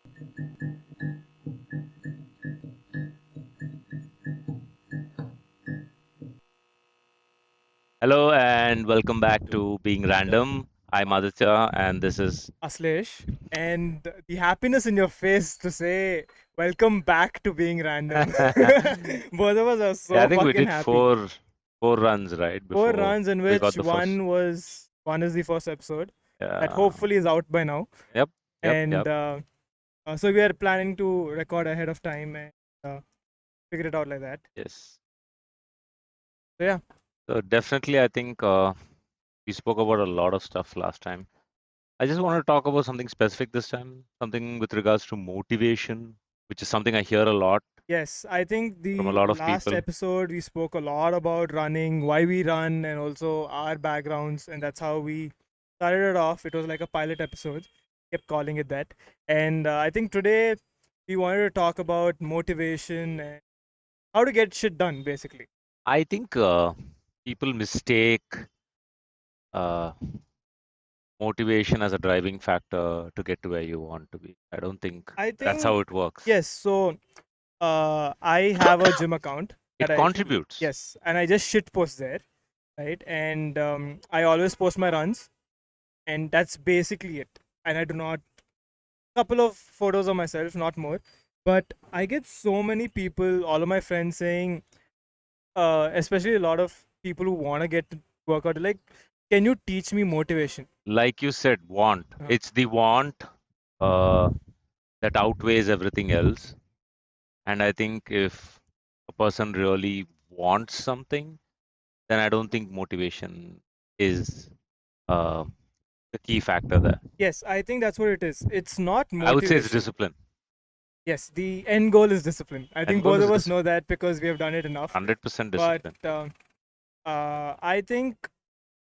Hello and welcome back to Being Random. I'm Aditya and this is Aslesh, and the happiness in your face to say welcome back to being random. Both of us are yeah, I so think we fucking did happy. four runs right Four before runs in we which got the first. one is the first episode that Yeah. hopefully is out by now, Yep. Yep. and Yep. so we are planning to record ahead of time and uh, figure it out like that. Yes. So yeah, So definitely, I think we spoke about a lot of stuff last time. I just want to talk about something specific this time, something with regards to motivation, which is something I hear a lot yes, I think from a the lot of last people. episode we spoke a lot about running, why we run, and also our backgrounds, and that's how we started it off. It was like a pilot episode, kept calling it that. And I think today we wanted to talk about motivation and how to get shit done, basically. I think people mistake uh, motivation as a driving factor to get to where you want to be. I don't think I that's how think, it works. yes, so I have a gym account that It contributes. yes, and I just shit post there, right? And I always post my runs, and that's basically it. And I do not couple of photos of myself, not more. But I get so many people, all of my friends saying, especially a lot of people who want to get to workout, like, can you teach me motivation? Like you said, want. Uh, It's the want uh, that outweighs everything else. And I think if a person really wants something, then I don't think motivation is uh, the key factor there. yes, I think that's what it is. It's not I would say it's motivation. discipline. Yes, the end goal is discipline. I End think goal both is of us know discipline. that because we have done it enough. 100% But discipline. I think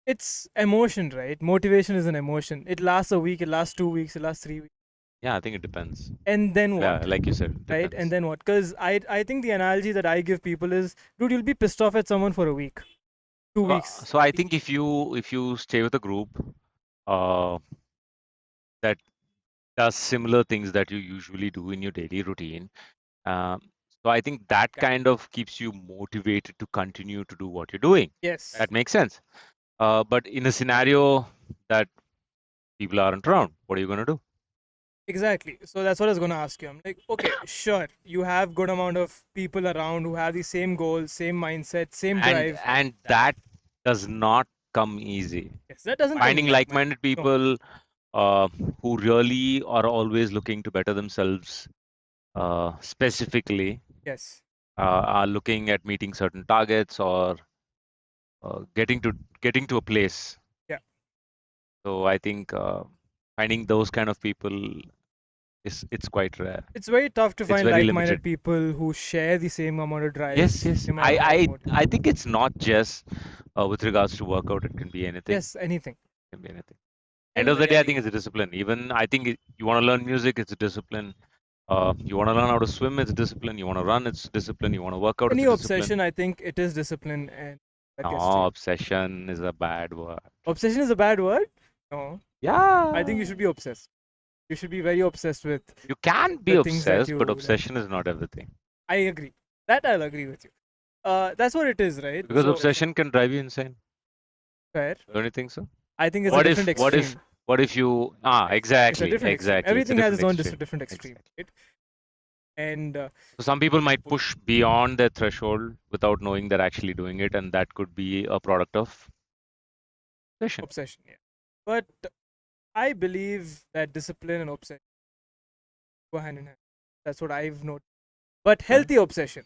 it's emotion, right? Motivation is an emotion. It lasts a week, it lasts 2 weeks, it lasts 3 weeks. Yeah, I think it depends. And then Yeah, what? like you said, it Right? And depends. then what? Because I think the analogy that I give people is, dude, you'll be pissed off at someone for a week, two So, weeks. so I think if you stay with a group uh, that does similar things that you usually do in your daily routine, um, so I think that Yeah. kind of keeps you motivated to continue to do what you're doing. Yes. That makes sense. But in a scenario that people aren't around, what are you going to do? Exactly. So that's what I was gonna ask you. I'm like, okay, sure, you have good amount of people around who have the same goals, same mindset, same And drive. and that does not come easy. Yes, that doesn't come Finding easy. like-minded No. people uh, who really are always looking to better themselves specifically Yes. are looking at meeting certain targets or getting to a place. Yeah. So I think finding those kind of people is it's quite rare. It's very tough to It's find very limited. like-minded people who share the same amount of drive, Yes, yes. same I amount of I I think it's not just with regards to workout. It can be anything. yes, anything. It can be anything. End End of of the the day, day, I I think think it's it's a discipline. Even I think you want to learn music, it's a discipline. You want to learn how to swim, it's discipline. You want to run, it's discipline. You want to work out, it's any a discipline. obsession. I think it is discipline, and that gets to No, you. obsession is a bad word. Obsession is a bad word. No, I think Yeah, you should be obsessed. You should be very obsessed with you can be the things that obsessed, but you like. obsession is not everything. I agree. That I'll agree with you. That's what it is, right? Because So obsession can drive you insane. fair. Don't you think so? I think it's a What different if, what if, extreme. what if you, It's a exactly, different extreme. exactly. It's a Everything has different its own extreme. different extreme, Exactly. right? And So some people might push beyond their threshold without knowing they're actually doing it, and that could be a product of obsession. obsession, yeah. But I believe that discipline and obsession go hand in hand. That's what I've noticed. But Okay. healthy obsession,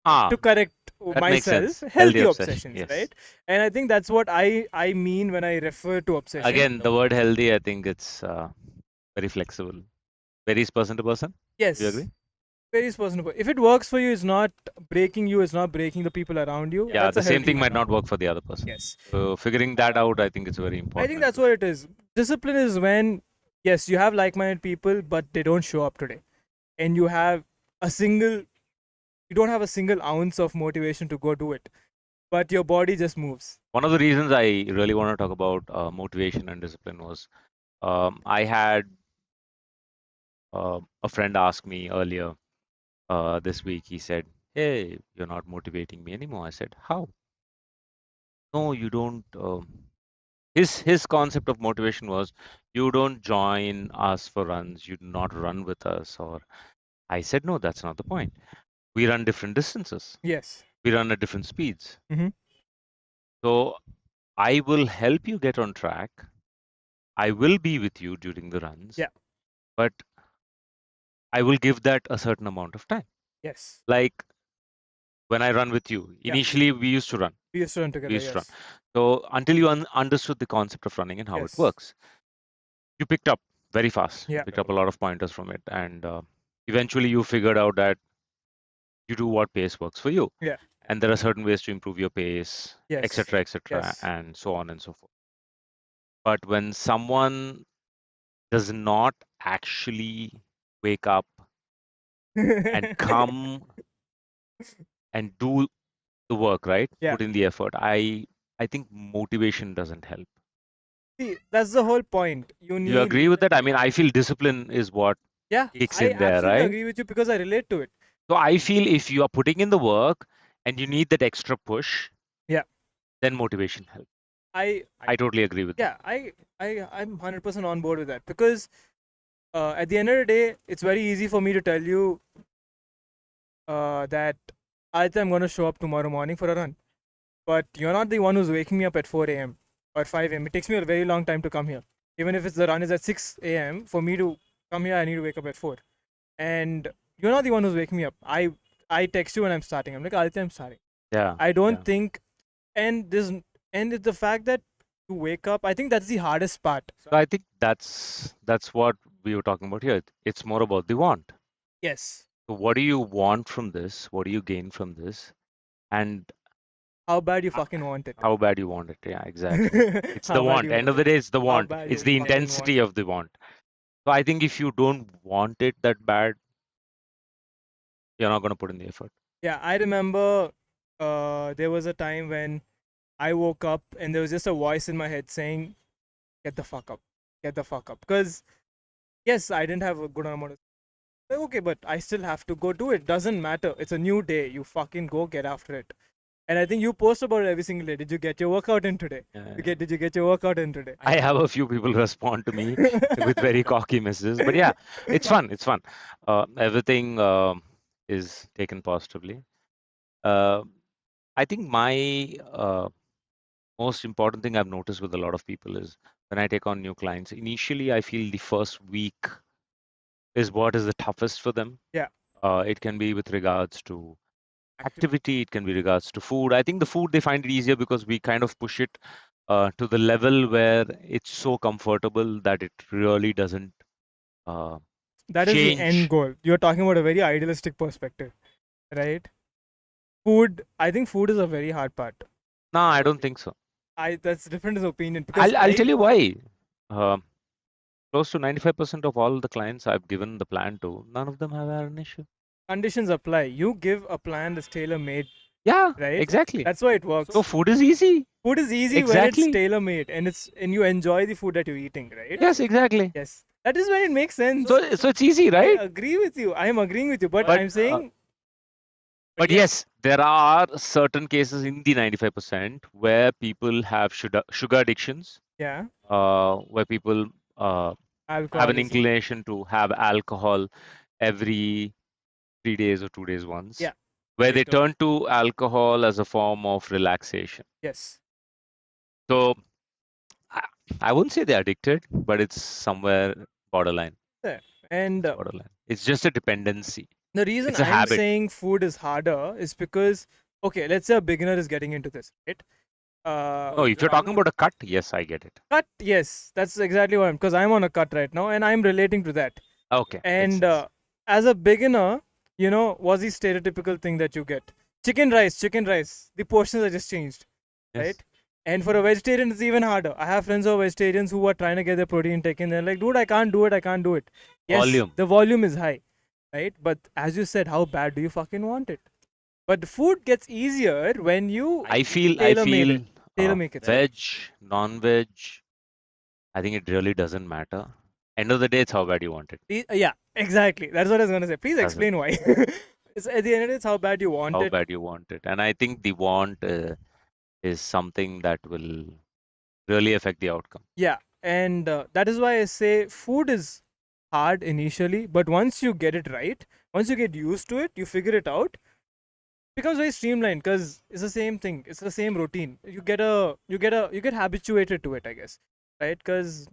Ah, to correct that makes myself, sense. Healthy healthy obsession. obsessions, Yes. right? And I think that's what I mean when I refer to obsession. Again, the word healthy, I think it's very flexible. Varies person to person. Do you Yes, agree? very personable. If it works for you, it's not breaking you, it's not breaking the people around you. Yeah, That's the a same healthy thing one. might not work for the other person. Yes. So figuring that out, I think it's very I think important. that's what it is. Discipline is when, yes, you have like minded people, but they don't show up today. And a single, you don't have a single ounce of motivation to go do it, but your body just moves. One of the reasons I really want to talk about motivation and discipline was I had a friend asked me earlier this week. He said, "Hey, you're not motivating me anymore." I said, "How?" No, you don't. His concept of motivation was, you don't join us for runs, you do not run with us. Or I said, no, that's not the point. We run different distances. Yes. We run at different speeds. Mm-hmm. So I will help you get on track. I will be with you during the runs, Yeah. but I will give that a certain amount of time. Yes. Like when I run with you, Yeah. initially we used to run. We used to run We together. used to run. Yes. So until you understood the concept of running and how it Yes. works, you picked up very fast. You Yeah. picked up a lot of pointers from it, and eventually you figured out that you do what pace works for you, Yeah. and there are certain ways to improve your pace, Yes. etc., Yes. and so on and so forth. But when someone does not actually wake up and come and do the work, right? Yeah. Put in the effort. I think motivation doesn't help. See, that's the whole point. You Do you need. agree with that? I mean, I feel discipline is what Yeah. kicks I in there, absolutely right? agree with you because I relate to it. So I feel if you are putting in the work and you need that extra push, Yeah. then motivation helps. I. I totally agree with that. Yeah. I'm 100% on board with that because at the end of the day, it's very easy for me to tell you that I think I'm going to show up tomorrow morning for a run. But you're not the one who's waking me up at 4 a.m. or 5 a.m. It takes me a very long time to come here. Even if it's the run is at 6 a.m., for me to come here, I need to wake up at 4. And you're not the one who's waking me up. I text you when I'm starting. I'm like, Aditya, I'm starting. Yeah, I don't yeah. think, and this, and it's the fact that you wake up, I think that's the hardest part. So I think that's what we were talking about here. It's more about the want. Yes. So what do you want from this? What do you gain from this? And How bad you uh, fucking want it. how bad you want it. Yeah, exactly. It's the How bad want. you, End of the day, it's the how want. bad It's you the fucking want intensity it. of the want. So I think if you don't want it that bad, you're not going to put in the effort. Yeah, I remember there was a time when I woke up and there was just a voice in my head saying, "Get the fuck up, get the fuck up." Because yes, I didn't have a good amount of. Like, okay, but I still have to go do it. Doesn't matter. It's a new day. You fucking go get after it. And I think you post about it every single day. Did you get your workout in today? Yeah. Did you get your workout in today? I have a few people respond to me with very cocky messages, but yeah, it's fun. It's fun. Everything is taken positively. Uh, I think my most important thing I've noticed with a lot of people is when I take on new clients, initially I feel the first week is what is the toughest for them. Yeah. It can be with regards to activity, it can be regards to food. I think the food they find it easier because we kind of push it to the level where it's so comfortable that it really doesn't uh, That is the end change. goal. You're talking about a very idealistic perspective, right? Food, I think food is a very hard part. No, I don't think so. I That's different as opinion because I'll tell you why. Uh, Close to 95% of all the clients I've given the plan to, none of them have had an issue. conditions apply. You give a plan that's tailor made, Yeah, right? exactly. That's why it works. So food is easy. Food is easy when it's Exactly. tailor made and you enjoy the food that you're eating, right? Yes, exactly. Yes. That is when it makes sense. So it's easy, I right? agree with you. I am agreeing with you, but But I'm saying yes, there are certain cases in the 95% where people have sugar addictions, yeah, where people uh, have an alcoholism. inclination to have alcohol every 3 days or 2 days once, Yeah. where they turn to alcohol as a form of relaxation. Yes. So I, I wouldn't say they're addicted, but it's somewhere borderline. Yeah. And It's borderline. It's just a dependency. the reason It's a I'm habit. saying food is harder is because okay, let's say a beginner is getting into this, right? No, if you're talking about a cut, yes, I get it. Cut, yes, that's exactly what I'm because I'm on a cut right now and I'm relating to that. Okay, makes And sense. as a beginner, what's the stereotypical thing that you get? Chicken rice. The portions are just changed, Yes. right? And for a vegetarian, it's even harder. I have friends who are vegetarians who are trying to get their protein taken. They're like, dude, I can't do it. I can't do it. Yes, Volume. the volume is high, right? But as you said, how bad do you fucking want it? But the food gets easier when you I tailor made feel it. Tailor make it, sorry. veg, non-veg, I think it really doesn't matter. End of the day, it's how bad you want it. Yeah, exactly. That's what I was gonna say. Please That's it. explain why. It's, at the end of it, it's how bad you want How it. bad you want it. And I think the want is something that will really affect the outcome. Yeah, and that is why I say food is hard initially, but once you get it right, once you get used to it, you figure it out, becomes very streamlined because it's the same thing. It's the same routine. You get habituated to it, I guess, right? Because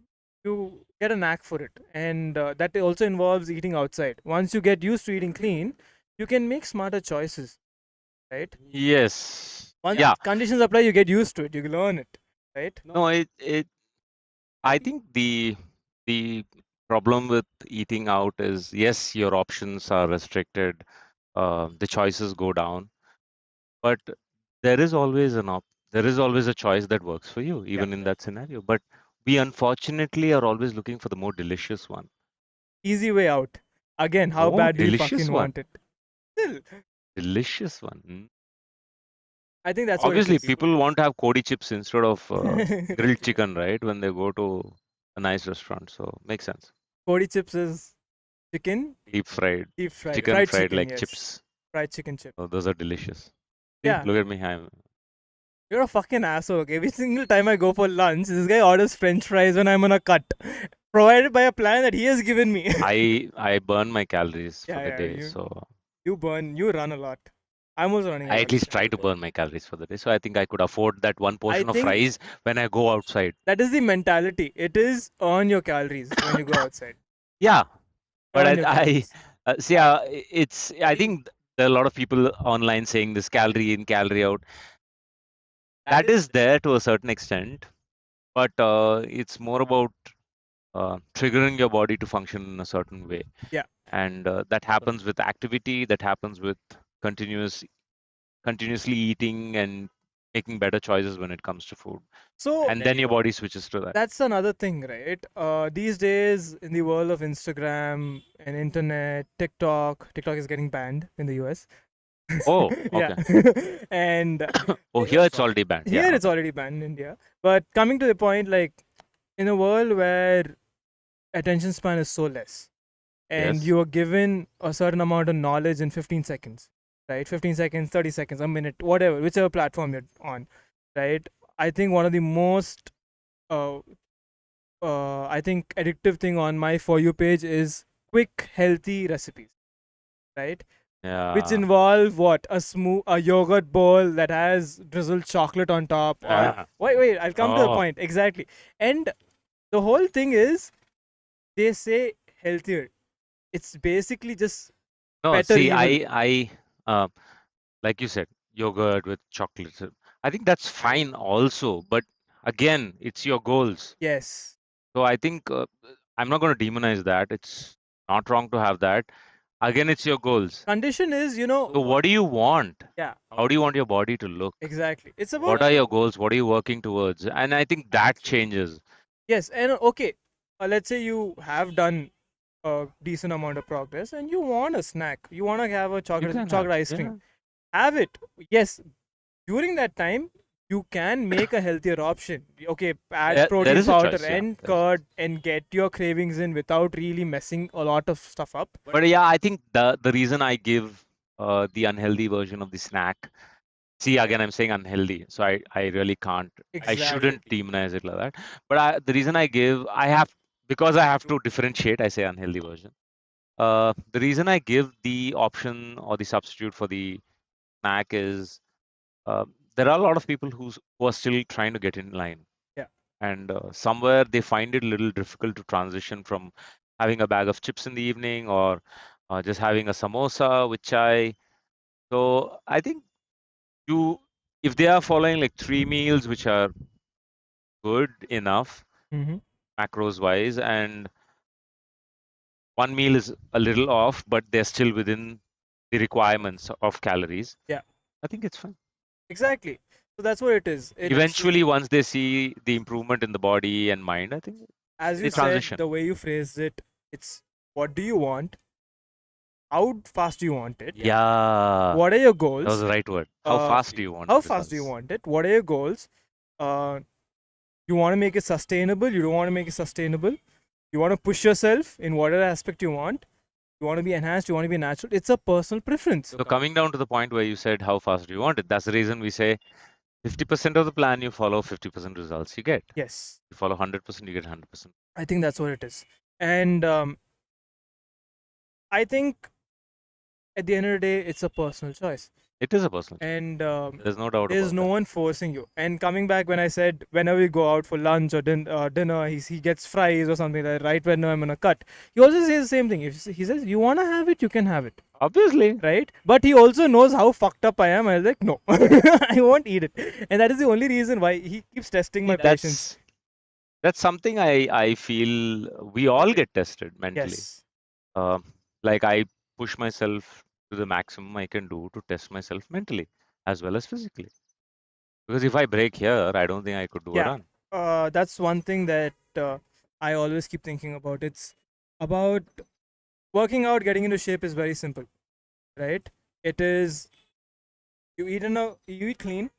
you get a knack for it, and that also involves eating outside. Once you get used to eating clean, you can make smarter choices, right? Yes. Once Yeah. conditions apply, you get used to it. You learn it, right? No, I think the problem with eating out is, yes, your options are restricted, the choices go down, but there is always there is always a choice that works for you, Yeah, even in that scenario. But we unfortunately are always looking for the more delicious one. easy way out. Again, how No, bad do you delicious fucking one. want it? Still, Delicious one. I think that's what it Obviously, is. people want to have Kodi chips instead of grilled chicken, right? When they go to a nice restaurant. So makes sense. Kodi chips is chicken, Deep fried, deep fried, chicken fried fried chicken. like Yes, chips. fried chicken chip. So those are delicious. See, Yeah, look at me. you're a fucking asshole. Okay, every single time I go for lunch, this guy orders French fries when I'm on a cut, provided by a plan that he has given me. I burn my calories for Yeah, the yeah. day, so You run a lot. I'm also running a I lot at these least days. try to burn my calories for the day. So I think I could afford that one I portion of think fries when I go outside. that is the mentality. It is earn your calories when you go outside. Yeah, but Earn your I calories. see. It's I think there are a lot of people online saying this calorie in, calorie out. That is there to a certain extent, but it's more about triggering your body to function in a certain way, Yeah. and that happens with activity. That happens with continuously eating and making better choices when it comes to food, So and then your body switches to that. that's another thing, right? These days, in the world of Instagram and internet, TikTok is getting banned in the US. Oh, Yeah, okay. and Oh, here it's already banned. Yeah, here it's okay. already banned in India. But coming to the point, like in a world where attention span is so less, and Yes. you are given a certain amount of knowledge in 15 seconds, right? 15 seconds, 30 seconds, a minute, whatever, whichever platform you're on, right? I think one of the most uh, I think addictive thing on my For You page is quick, healthy recipes, right? Which Yeah. involve what? A yogurt bowl that has drizzled chocolate on top, or Ah. wait, I'll come to the Oh. point exactly. And the whole thing is they say healthier. It's basically just No, better see, evil. uh, like you said, yogurt with chocolate. I think that's fine also, but again, it's your goals. Yes. So I think I'm not going to demonize that. It's not wrong to have that. Again, it's your goals. Condition is, So what do you want? yeah, How do you want your body to look? exactly. It's about What are your goals? What are you working towards? And I think that changes. yes, and okay. Let's say you have done a decent amount of progress and you want a snack. You want to have a You can chocolate have. ice cream. Yeah. Have it. Yes, during that time you can make a healthier option. Okay, add There protein is a powder choice. Yeah. and There is a choice. curd and get your cravings in without really messing a lot of stuff up. But yeah, I think the reason I give the unhealthy version of the snack. See, again, I'm saying unhealthy, so I really can't. I shouldn't Exactly. demonize it like that. But the reason I give, I have because I have to differentiate. I say unhealthy version. The reason I give the option or the substitute for the snack is uh, there are a lot of people who are still trying to get in line, Yeah. and somewhere they find it a little difficult to transition from having a bag of chips in the evening or just having a samosa with chai. So I think you, if they are following like 3 meals which are good enough Mm-hmm. macros wise, and one meal is a little off, but they're still within the requirements of calories, Yeah. I think it's fine. Exactly. So that's what it is. It's Eventually, once they see the improvement in the body and mind, I think as they you said, transition. the way you phrased it. It's what do you want? How fast do you want it? Yeah, What are your that was goals? the right word. How Uh, fast do you want how fast do you results? want it? What are your goals? You want to make it sustainable? You don't want to make it sustainable? You want to push yourself in whatever aspect you want. You want to be enhanced, you want to be natural. It's a personal preference. So coming down to the point where you said how fast do you want it, that's the reason we say 50% of the plan you follow, 50% results you get. Yes, You follow 100%, you get 100%. I think that's what it is. And I think at the end of the day, it's a personal choice. It is a personal choice. And There's no doubt there's about no that. one forcing you. And coming back when I said whenever we go out for lunch or dinner, he gets fries or something like that, right when I'm gonna cut. He also says the same thing. If he says you wanna have it, you can have it, Obviously. right? But he also knows how fucked up I am. I was like, no, I won't eat it, and that is the only reason why he keeps testing See, my patience. that's something I feel we all get tested mentally. Yes. Uh, like I push myself to the maximum I can do to test myself mentally as well as physically. Because if I break here, I don't think I could do a Yeah. run. That's one thing that I always keep thinking about. It's about working out, getting into shape is very simple, right? It is you eat clean,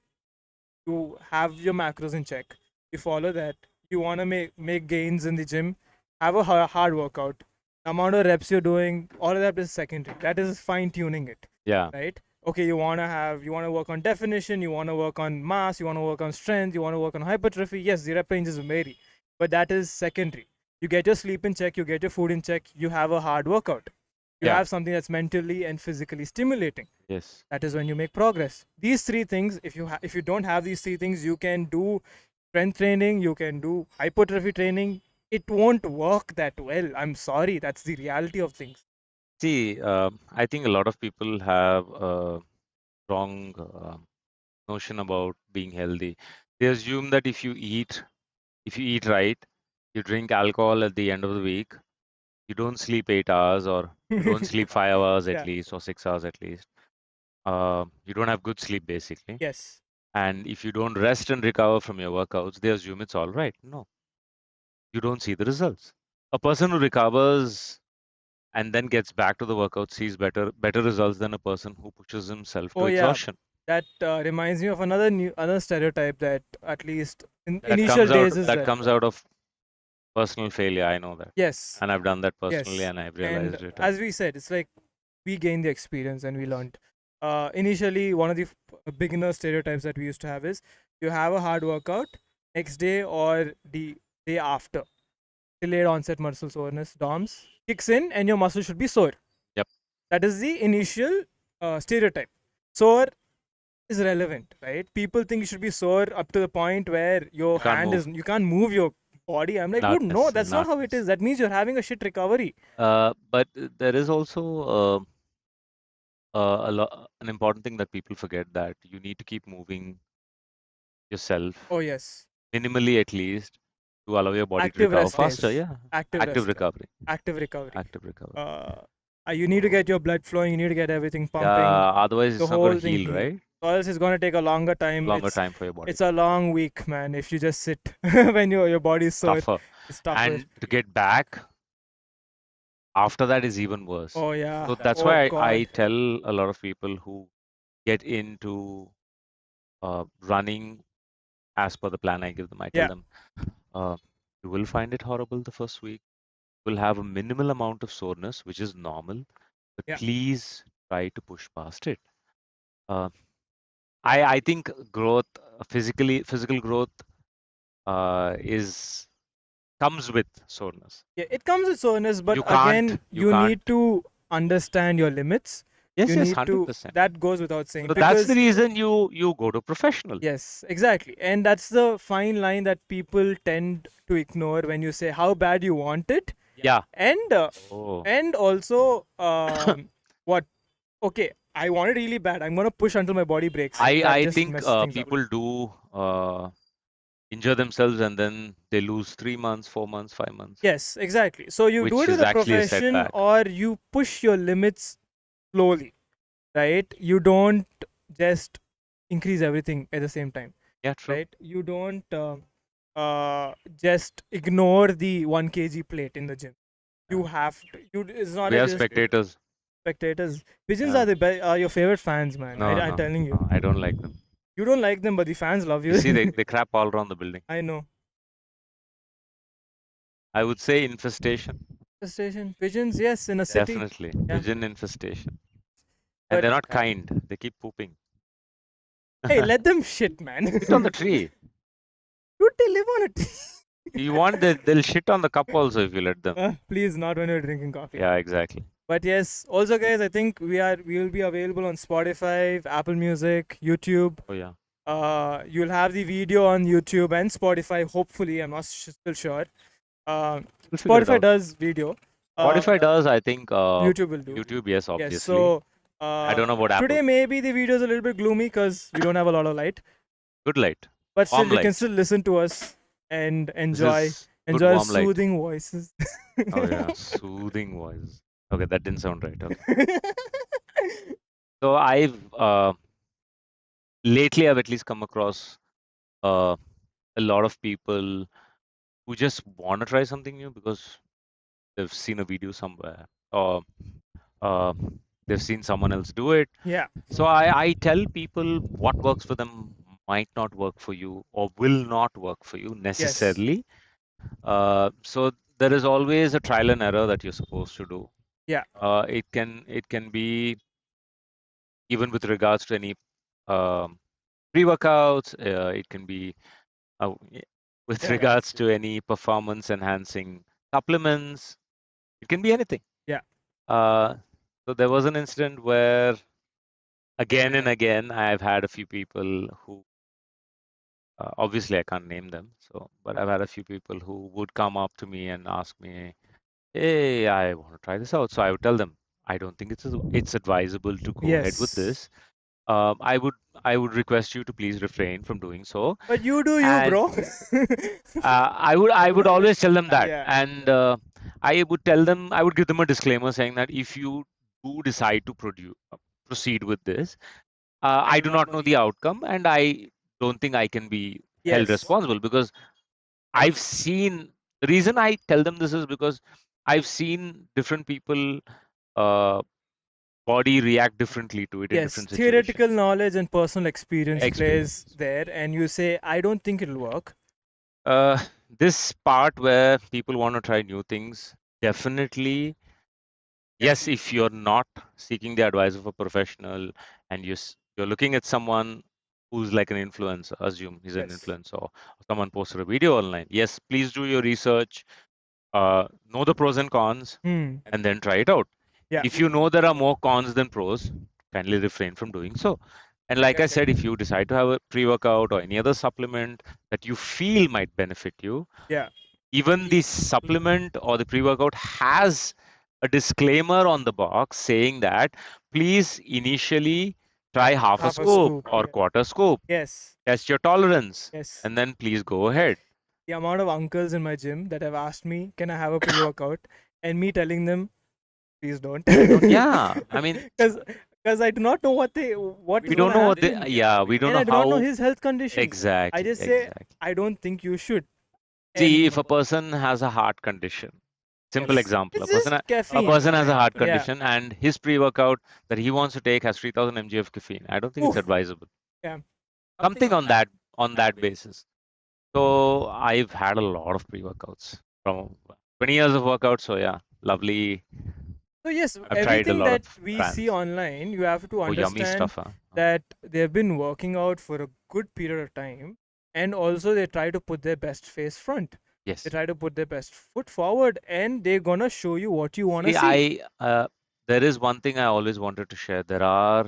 you have your macros in check, you follow that. You want to make gains in the gym, have a hard workout. The amount of reps you're doing, all of that is secondary. That is fine tuning it, Yeah, right? Okay, you want to work on definition, you want to work on mass, you want to work on strength, you want to work on hypertrophy. Yes, the rep ranges vary, but that is secondary. You get your sleep in check, you get your food in check, you have a hard workout, you yeah, have something that's mentally and physically stimulating. yes. That is when you make progress. These three things, if you don't have these three things, you can do strength training, you can do hypertrophy training. It won't work that well. I'm sorry, that's the reality of things. See, I think a lot of people have a wrong notion about being healthy. They assume that if you eat right, you drink alcohol at the end of the week, you don't sleep 8 hours or you don't sleep 5 hours at Yeah. least or 6 hours at least. You don't have good sleep basically. Yes. And if you don't rest and recover from your workouts, they assume it's all right. No, you don't see the results. A person who recovers and then gets back to the workout sees better results than a person who pushes himself to Oh yeah, exhaustion. that reminds me of another stereotype that at least in initial days is That there. comes out of personal failure. I know that. Yes. And I've done that personally Yes. and I've And realized it. as we said, it's like we gained the experience and we learned. Initially, one of the beginner stereotypes that we used to have is you have a hard workout next day or the day after. Delayed onset muscle soreness, DOMS, kicks in and your muscle should be sore. Yep. That is the initial stereotype. Sore is relevant, right? People think you should be sore up to the point where You your can't hand is move. you can't move your body. I'm like, Not dude, no, necessarily, that's not not how it is. necessarily. That means you're having a shit recovery. But there is also an important thing that people forget that you need to keep moving yourself Oh yes. minimally at least to allow your body to Active recover rest faster. days. Yeah, Active active rest. recovery, Active recovery. active recovery. Uh, you need to So get your blood flowing. You need to get everything pumping. yeah, otherwise The it's not going whole to thing heal, heal. right? Or else it's gonna take a longer time. Longer time for your body. It's a long week, man. If you just sit when your body is sore, Tougher. it's tougher. And to get back after that is even worse. Oh yeah. So that's Oh why I god. tell a lot of people who get into running as per the plan I give them, I tell Yeah. them, uh, you will find it horrible the first week. You will have a minimal amount of soreness, which is normal, but Yeah. please try to push past it. Uh, I think growth, physical growth, is comes with soreness. Yeah. It comes with soreness, but again, You you can't. need to understand your limits. Yes, You yes, need to. 100%. That goes without saying So that's the because reason you go to professional. yes, exactly. And that's the fine line that people tend to ignore when you say how bad you want it. Yeah. And Oh. also what okay, I want it really bad. I'm going to push until my body breaks. That I just think messes things up. people do injure themselves and then they lose 3 months, 4 months, 5 months, Yes, exactly. So you do which it with is a actually a profession setback. or you push your limits slowly, right? You don't just increase everything at the same time, Yeah, true. right? You don't just ignore the 1 kg plate in the gym. Yeah. You have to. You it's not We a have just spectators. spectators. Pigeons Yeah. are your favorite fans, man. No, I'm no, telling you. no, I don't like them. You don't like them, but the fans love You see, you. they crap all around the building. I know. I would say infestation. Station pigeons, yes, in a city. Definitely. Yeah, Pigeon infestation. And but they're not kind. They keep pooping. hey, let them shit, man. Sit on the tree. Dude, they live on a tree. You want they'll shit on the cup also if you let them. Please, not when you're drinking coffee. Yeah, exactly. But yes, also guys, I think we will be available on Spotify, Apple Music, YouTube. Oh yeah. You'll have the video on YouTube and Spotify. Hopefully, I'm not still sure. We'll figure it Spotify out. does video. Spotify does, I think YouTube will do. YouTube, yes, Yes. obviously. So I don't know about today Apple. maybe the video is a little bit gloomy because we don't have a lot of light, Good light. but still Warm you can light. still listen to us and This enjoy is good enjoy warm light. soothing voices. Oh yeah, soothing voice. Okay, that didn't sound right. Okay. So lately I've at least come across uh, a lot of people who just want to try something new because they've seen a video somewhere or uh, they've seen someone else do it. Yeah. So I tell people what works for them might not work for you or will not work for you Yes. necessarily. So there is always a trial and error that you're supposed to do. Yeah. It can be even with regards to any um, pre-workouts. It can be with Yeah. regards to any performance enhancing supplements. It can be anything. Yeah. Uh, so there was an incident where again and again I've had a few people who obviously I can't name them. So, but I've had a few people who would come up to me and ask me, "Hey, I want to try this out." So I would tell them, "I don't think it's advisable to go ahead with Yes. this. I would request you to please refrain from doing so." But you do you, And bro. I would always tell them that, Yeah. and I would give them a disclaimer saying that if you do decide to proceed with this, I do not know the outcome, and I don't think I can be held Yes. responsible because I've seen the reason I tell them this is because I've seen different people uh, body react differently to it in Yes. different Theoretical situations. knowledge and personal experience plays Experience. there, and you say, I don't think it'll work. Uh, this part where people want to try new things, definitely, yes, if you're not seeking the advice of a professional and you're looking at someone who's like an influencer, assume he's an Yes. influencer or someone posted a video online. Yes, please do your research, know the pros and cons, Hmm. and then try it out. Yeah. If you know there are more cons than pros, kindly refrain from doing so. And like I said, if you decide to have a pre-workout or any other supplement that you feel might benefit you, Yeah. even the supplement or the pre-workout has a disclaimer on the box saying that please initially try half a Half a scoop scoop. or quarter scoop, Yes. test your tolerance, Yes. and then please go ahead. The amount of uncles in my gym that have asked me, can I have a pre workout? And me telling them, please don't. Please don't. Yeah, I mean, Because I do not know what we is going don't to know what happen. yeah, we don't And know I do not know how his health conditions. I exactly, just say, exactly. I don't think you should. See, And if a person has a heart condition, simple yes, example, it's just a caffeine. person has a heart Yeah. condition and his pre-workout that he wants to take has 3000 mg of caffeine. I don't think it's Oof. advisable. Yeah. Something on that basis. So I've had a lot of pre-workouts from 20 years of workouts. So yeah, lovely. So yes, I've tried a everything lot that of we see brands. online, you have to Oh, yummy understand stuff, huh? that they've been working out for a good period of time, and also they try to put their best face front. They Yes. try to put their best foot forward, and they're gonna show you what you wanna See, see. there is one thing I always wanted to share. There are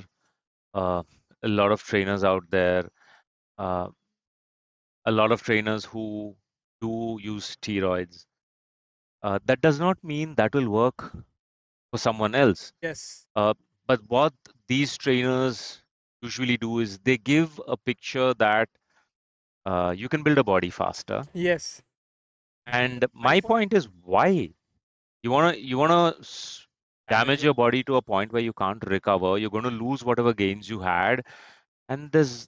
uh, a lot of trainers out there, uh, a lot of trainers who do use steroids. That does not mean that will work for someone else. Yes. Uh, but what these trainers usually do is they give a picture that you can build a body faster. Yes. And my point is why? You wanna damage your body to a point where you can't recover. You're going to lose whatever gains you had, and there's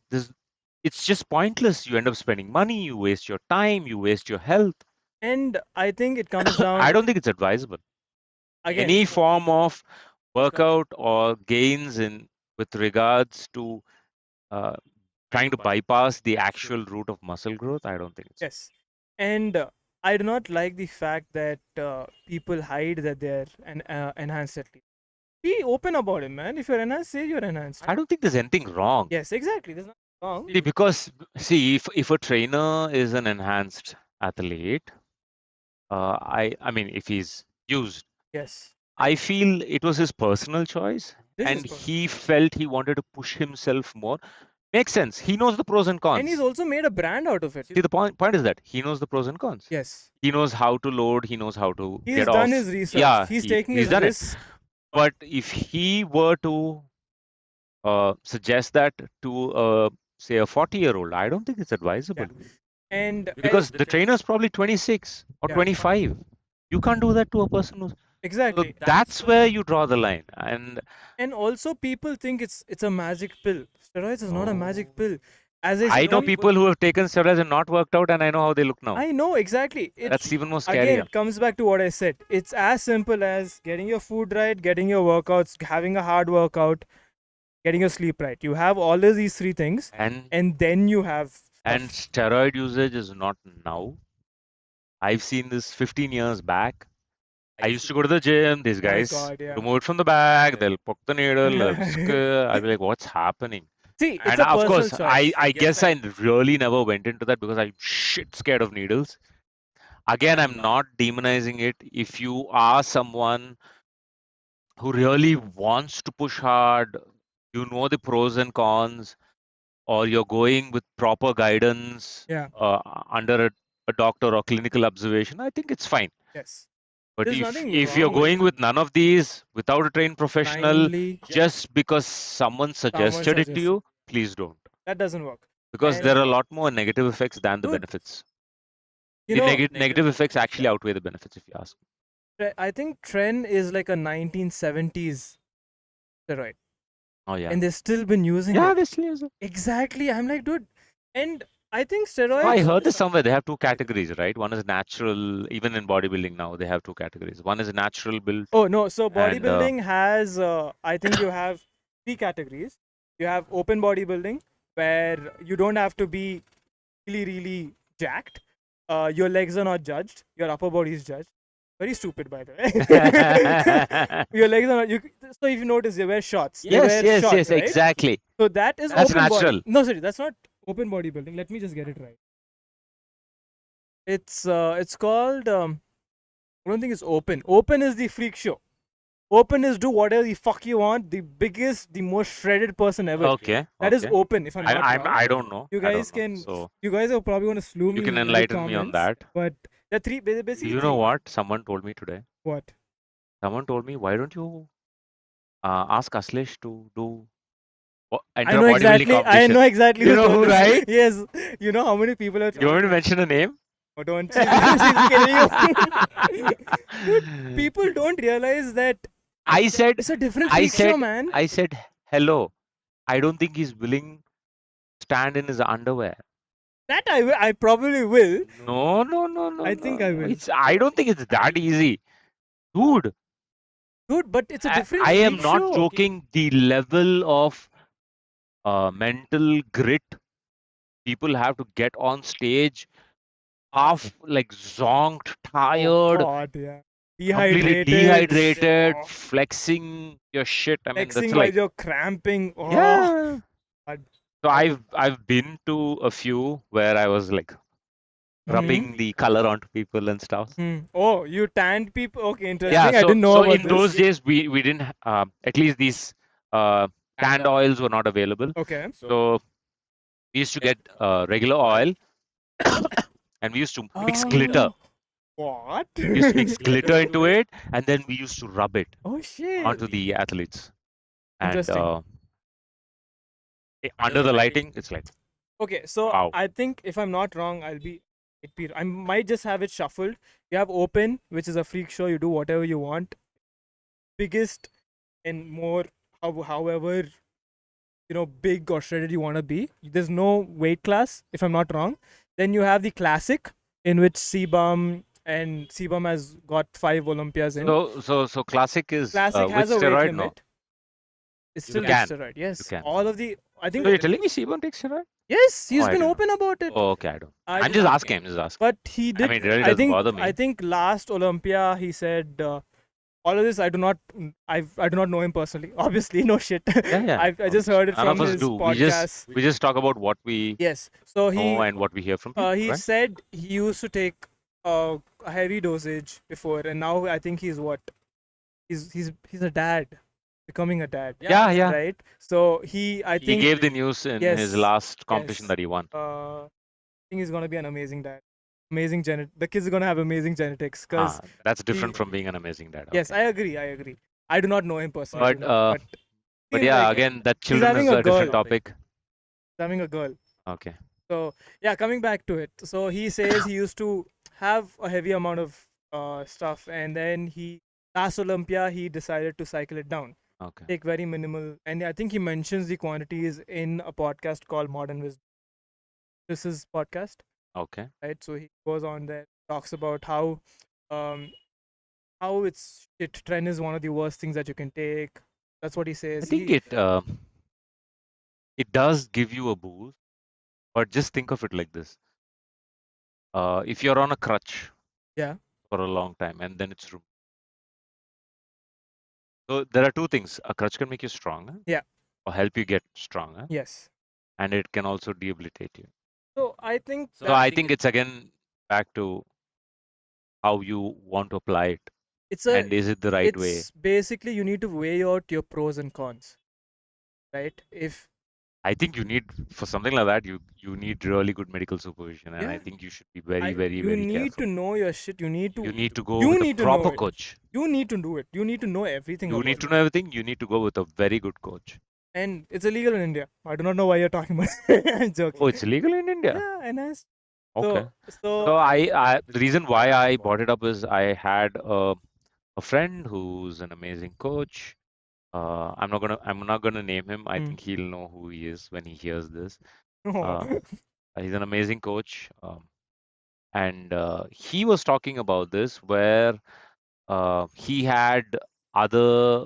it's just pointless. You end up spending money, you waste your time, you waste your health. And I think it comes I down don't think it's advisable. again. Any form of workout or gains in with regards to uh, trying to bypass the actual route of muscle growth, I don't think it's Yes. And I do not like the fact that people hide that they're an enhanced athlete. Be open about it, man. If you're enhanced, say you're enhanced. I don't think there's anything wrong. Yes, exactly. There's nothing wrong. See, because see, if a trainer is an enhanced athlete, I mean, if he's used, Yes, I feel it was his personal choice, this is and personal. he felt he wanted to push himself more. Makes sense. He knows the pros and And he's cons. also made a brand out of it. See, the point is that he knows the pros and cons. Yes, He knows how to load. He knows how to he's get done off. his research. Yeah, He's taking he's his done it. risk. But if he were to suggest that to say a 40-year-old, I don't think it's advisable. Yeah, and Because the trainer's probably 26 or yeah, 25. You can't do that to a person who's. So exactly. that's where you draw the line. And also, people think it's a magic pill. Steroids is not a magic No. pill. As I I said, know people who have taken steroids and not worked out, and I know how they look now. I know exactly. That's even more Again, scarier. it comes back to what I said. It's as simple as getting your food right, getting your workouts, having a hard workout, getting your sleep right. You have all of these three things, And and then you have and stuff. steroid usage is not now. I've seen this 15 years back. I used to go to the gym. These My guys God, yeah. remove it from the bag. They'll poke the needle. I'll be like, what's happening? See, it's And a of personal course, I, choice. I guess I really never went into that because I'm shit scared of needles. Again, I'm not demonizing it. If you are someone who really wants to push hard, you know the pros and cons, or you're going with proper guidance Yeah. under a doctor or clinical observation, I think it's fine. Yes. But There's if nothing if you're wrong with going with none of these without a trained professional, blindly just because someone someone suggested it to suggested. you, please don't. That doesn't work. Because there are a lot more negative effects than the Dude, benefits. you The know, negative effects actually outweigh the benefits, if you ask me. I think Tren is like a 1970s steroid, Oh yeah. and they've still been using Yeah, it. this is. Exactly. I'm like, dude, and I think No, I steroids. heard this somewhere. They have two categories, right? One is natural. Even in bodybuilding now, they have two categories. One is natural build, Oh no, so and bodybuilding has, I think you have three categories. You have open bodybuilding, where you don't have to be really, really jacked. Your legs are not judged. Your upper body is judged. Very stupid, by the way. Your legs are not. So if you notice, they wear shorts. They yes, wear yes, shorts, yes, right? exactly. So that is That's open body. natural. No, sorry, that's not open bodybuilding. Let me just get it right. It's called. I don't think it's open. Open is the freak show. Open is do whatever the fuck you want. The biggest, the most shredded person ever. Okay, That is okay. open. If I'm not wrong, I don't know. you I guys don't know. can. So You guys are probably going to slew you me can in the enlighten me on comments. that. But the three, basically You three. know what? Someone told me today. What? Someone told me, why don't you ask Aslesh to do I enter a know bodybuilding exactly. I know competition? exactly You who know told who, this. right? Yes. You know how many people have. You want me to mention a name? Oh, don't. She's killing you. Dude, people don't realize that I said, it's a different I freak show, said, man. I said, hello. I don't think he's willing to stand in his underwear. That I probably will. No, no, no, no, I no, think I no. will. I don't think it's that easy. Dude, Dude, but it's a different I am freak not show. joking. The level of mental grit people have to get on stage, half like zonked, Oh tired, God, yeah. completely Dehydrated. dehydrated, Oh. flexing your shit. I mean, that's Flexing while like, you're cramping. Oh. yeah. God. So I've been to a few where I was like rubbing the color onto people and stuff. Oh, you tanned people. Okay, Yeah, interesting. I so didn't know so about in this. those days we didn't at least these canned oils were not available. Okay. So we used to get regular oil and we used to mix glitter. What? We used to mix glitter into it and then we used to rub it Oh shit. onto the athletes. And Interesting. under the lighting, it's like, Okay, so wow. I think if I'm not wrong, I might just have it shuffled. You have open, which is a freak show. You do whatever you want. Biggest and more, however, big or shredded you want to be. There's no weight class, if I'm not wrong. Then you have the classic, in which Sebum has got 5 Olympias in. So classic is Classic which has a weight steroid? No, limit. It's still you with can. steroid. You Yes, can. all of the. I think So you're telling me Sebum takes steroid? Yes, Oh, he's I been don't know. open about it. Oh, okay, I don't. I I'm just just asking. asking. I'm just asking. But he I mean, did. it really doesn't bother I me. think last Olympia he said all of this. I do not. I do not know him personally. Obviously, no shit. Yeah, yeah. I just Obviously, heard it none of from us his do. podcast. We just talk about what we Yes. So know and what we hear from people, he right? said he used to take a heavy dosage before, and now I think he's what? He's a dad, becoming a dad, Yeah, yeah. right? So he, I He think, gave the news in his yes, last competition yes. that he won. I think he's gonna be an amazing dad. Amazing the kids are gonna have amazing genetics because That's he. different from being an amazing dad. Yes, Okay. I agree. I agree. I do not know him personally, But but but seems yeah, like it. again, that He's children having is a a different girl. topic. He's having a girl. Okay. So yeah, coming back to it. So he says he used to have a heavy amount of stuff, and then he last Olympia he decided to cycle it down, Okay. take very minimal, and I think he mentions the quantities in a podcast called Modern Wisdom. This is podcast, Okay. right? So he goes on there, talks about um how it's shit. Trend is one of the worst things that you can take. That's what he I says. think He it does give you a boost, but just think of it like this. If you're on a crutch yeah for a long time and then it's removed. So there are two things. A crutch can make you stronger yeah or help you get stronger, yes. and it can also debilitate you. So I think So I think it's again back to how you want to apply it it's a and is it the right way. it's basically you need to weigh out your pros and cons, right? If I think you need for something like that you need really good medical supervision, and I yeah, think you should be very I very you very need careful. to know your shit. You need to go You with a need to know proper it. coach. You need to do it. You need to know everything You about need to it. know everything. You need to go with a very good coach. And it's illegal in India. I do not know why you're talking about it. I'm Oh, joking. it's illegal in India. Yeah, and Okay. so so So I the reason why I brought it up is I had a friend who's an amazing coach. I'm not gonna name him. I mm, think he'll know who he is when he hears this. oh, Uh, he's an amazing coach, and he was talking about this where he had other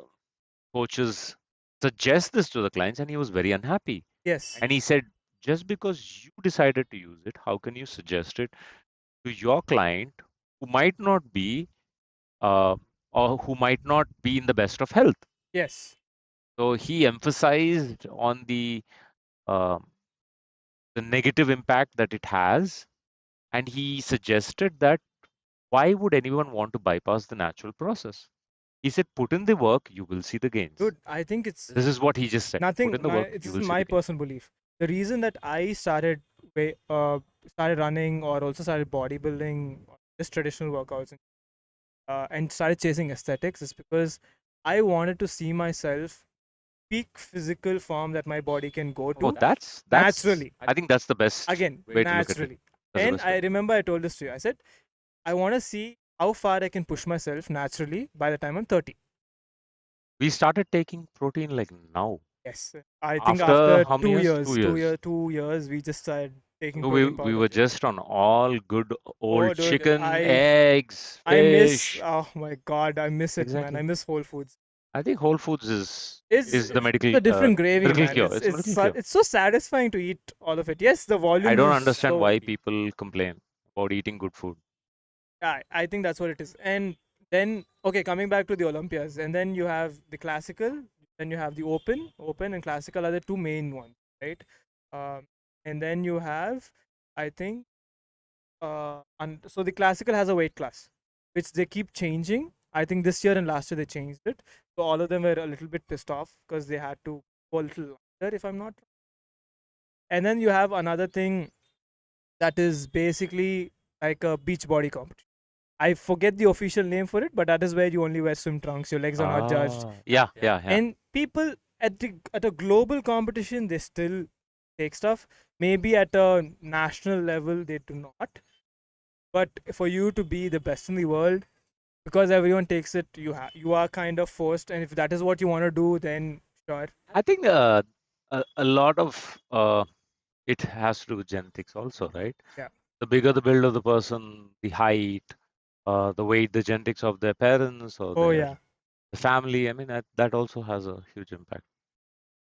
coaches suggest this to the clients, and he was very unhappy. yes, And he said, just because you decided to use it, how can you suggest it to your client who might not be uh, or who might not be in the best of health? yes, So he emphasized on um the negative impact that it has, and he suggested that why would anyone want to bypass the natural process? He said, put in the work, you will see the gains. dude. I think it's This is what he just said. Put in nothing. the work, It's you just will see my the gains. personal belief. The reason that I started running or also started bodybuilding, or just traditional workouts, and started chasing aesthetics is because I wanted to see myself peak physical form that my body can go Oh, to that's naturally. I think that's the best Again, way to look at it. naturally. That's the And best way. I remember I told this to you. I said I want to see how far I can push myself naturally by the time I'm 30. We started taking protein like now. Yes, I think After after how many years? 2 years. 2 years, we just started taking So protein we powder. were just on all good Oh, old dude, chicken, eggs, I miss. fish. Oh my god, I miss it, man. I Exactly. miss Whole Foods. I think Whole Foods It's is the a different gravy, miracle man. cure. It's miracle cure. It's so satisfying to eat all of it. Yes, the I volume don't is understand so. why people complain about eating good food. I think that's what it is. And then okay, coming back to the Olympias, and then you have the classical, then you have the open and classical are the two main ones, right? Um, and then you have, I think, and so the classical has a weight class, which they keep changing. I think this year and last year they changed it, so all of them were a little bit pissed off because they had to go a little longer, if I'm not. And then you have another thing that is basically like a beach body competition. I forget the official name for it, but that is where you only wear swim trunks. Your legs are not judged, Yeah, yeah, yeah. and people at a global competition they still take stuff. Maybe at a national level they do not, but for you to be the best in the world, because everyone takes it, you are kind of forced. And if that is what you want to do, then sure. I think a lot of it has to do with genetics also, right? Yeah. The bigger the build of the person, the height, the weight, the genetics of their parents or Oh their yeah. the family. I mean, that also has a huge impact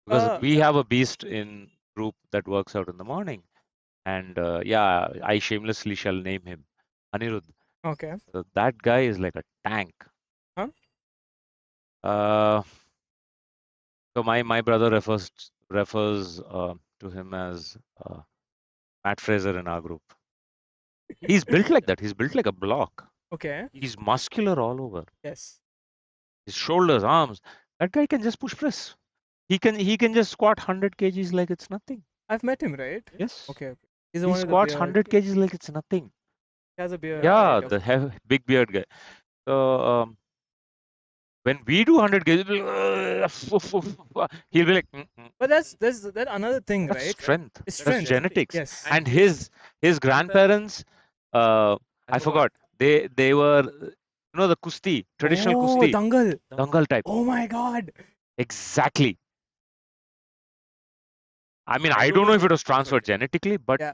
because Uh, we have a beast in. group that works out in the morning. And yeah, I shamelessly shall name him Anirudh. Okay. So that guy is like a tank. Huh? Uh, so my brother refers to him as Matt Fraser in our group. He's built like that. He's built like a block. Okay. He's muscular all over. Yes. His shoulders, arms. That guy can just push press. He can just squat 100 kgs like it's nothing. I've met him, right? Yes. Okay. Okay. He's the He one with the squats beard. 100 kgs like it's nothing. He has a beard, Yeah, right? the Okay. big beard guy. So when we do 100 kgs, he'll be like, But that's that another thing, That's right? strength. It's That's strength. genetics. Yes. And his grandparents, uh, I forgot. They were, the Kusti, traditional Oh, Kusti, Dangal. Dangal type. Oh my God. Exactly. I mean, I don't know if it was transferred genetically, but Yeah.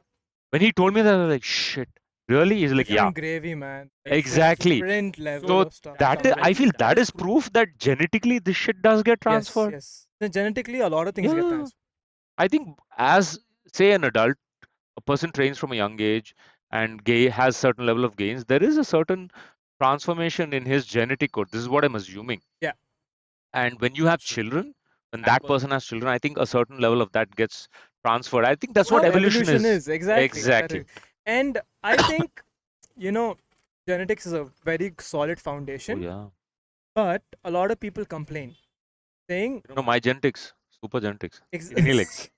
when he told me that, I was like, shit, really? He's like, yeah, Different gravy, man. Like exactly. different level So of stuff. I feel that is proof that genetically this shit does get Yes, transferred. yes. Then genetically, a lot of things get Yeah. transferred. I think as, say, an adult, a person trains from a young age and has certain level of gains, there is a certain transformation in his genetic code. This is what I'm assuming. Yeah. And when you have children, when that person has children, I think a certain level of that gets transferred. I think that's That's what how evolution evolution is. is. Exactly. Exactly. And I think, you know, genetics is a very solid Oh foundation, yeah. but a lot of people complain saying, No, my genetics, super genetics, ex- skinny legs.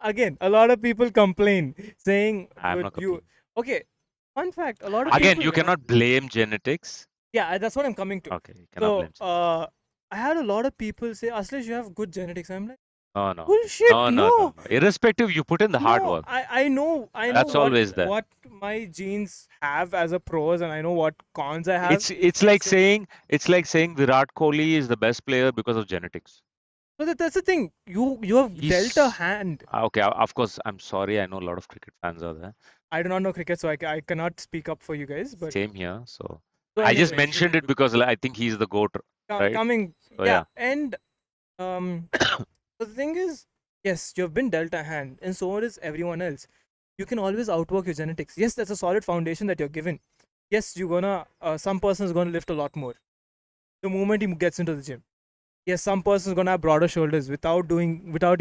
again, a lot of people complain saying, I'm but not you, complaining. okay, fun fact, a lot of Again, people, you cannot blame genetics. yeah, that's what I'm coming to. Okay, you cannot So, blame genetics. I had a lot of people say, Aslish, you have good genetics. I'm like, No, no, bullshit, no, no, no, no. no. Irrespective, you put in the hard No, work. I know That's always there. what my genes have as a pros, and I know what cons I have. It's like saying Virat Kohli is the best player because of genetics. So that's the thing. You have dealt a He's hand. okay. Of course, I'm sorry. I know a lot of cricket fans are there. I do not know cricket, so I cannot speep up for you guys. But Same here. So so I just anyways, mentioned it because I think he's the goat, right? coming, So yeah, yeah, and um, so the thing is, yes, you have been dealt a hand, and so is everyone else. You can always outwork your genetics. Yes, that's a solid foundation that you're given. Yes, you're gonna. Some person is gonna lift a lot more the moment he gets into the gym. Yes, some person is gonna have broader shoulders without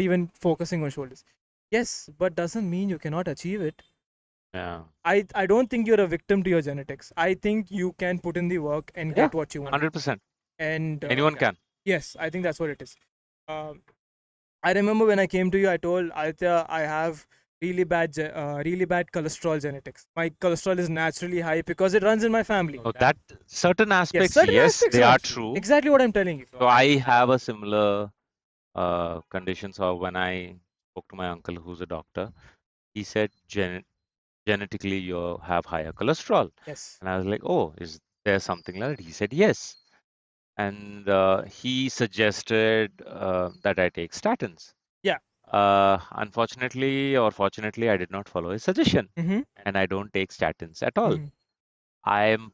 even focusing on shoulders. Yes, but doesn't mean you cannot achieve it. yeah, I don't think you're a victim to your genetics. I think you can put in the work and yeah, get what you want. 100%. And Anyone can. yes, I think that's what it is. Um, I remember when I came to you, I told Aditya I have really bad cholesterol genetics. My cholesterol is naturally high because it runs in my family. So that certain Yes, aspects, certain yes, aspects they are run. true. Exactly what I'm telling you. So I have a similar condition. So when I spoke to my uncle, who's a doctor, he said genetically you have higher cholesterol, Yes. and I was like, oh, is there something like that? He said yes, and he suggested that I take statins. Yeah. Unfortunately or fortunately, I did not follow his suggestion, Mm-hmm. and I don't take statins at all. Mm-hmm. I am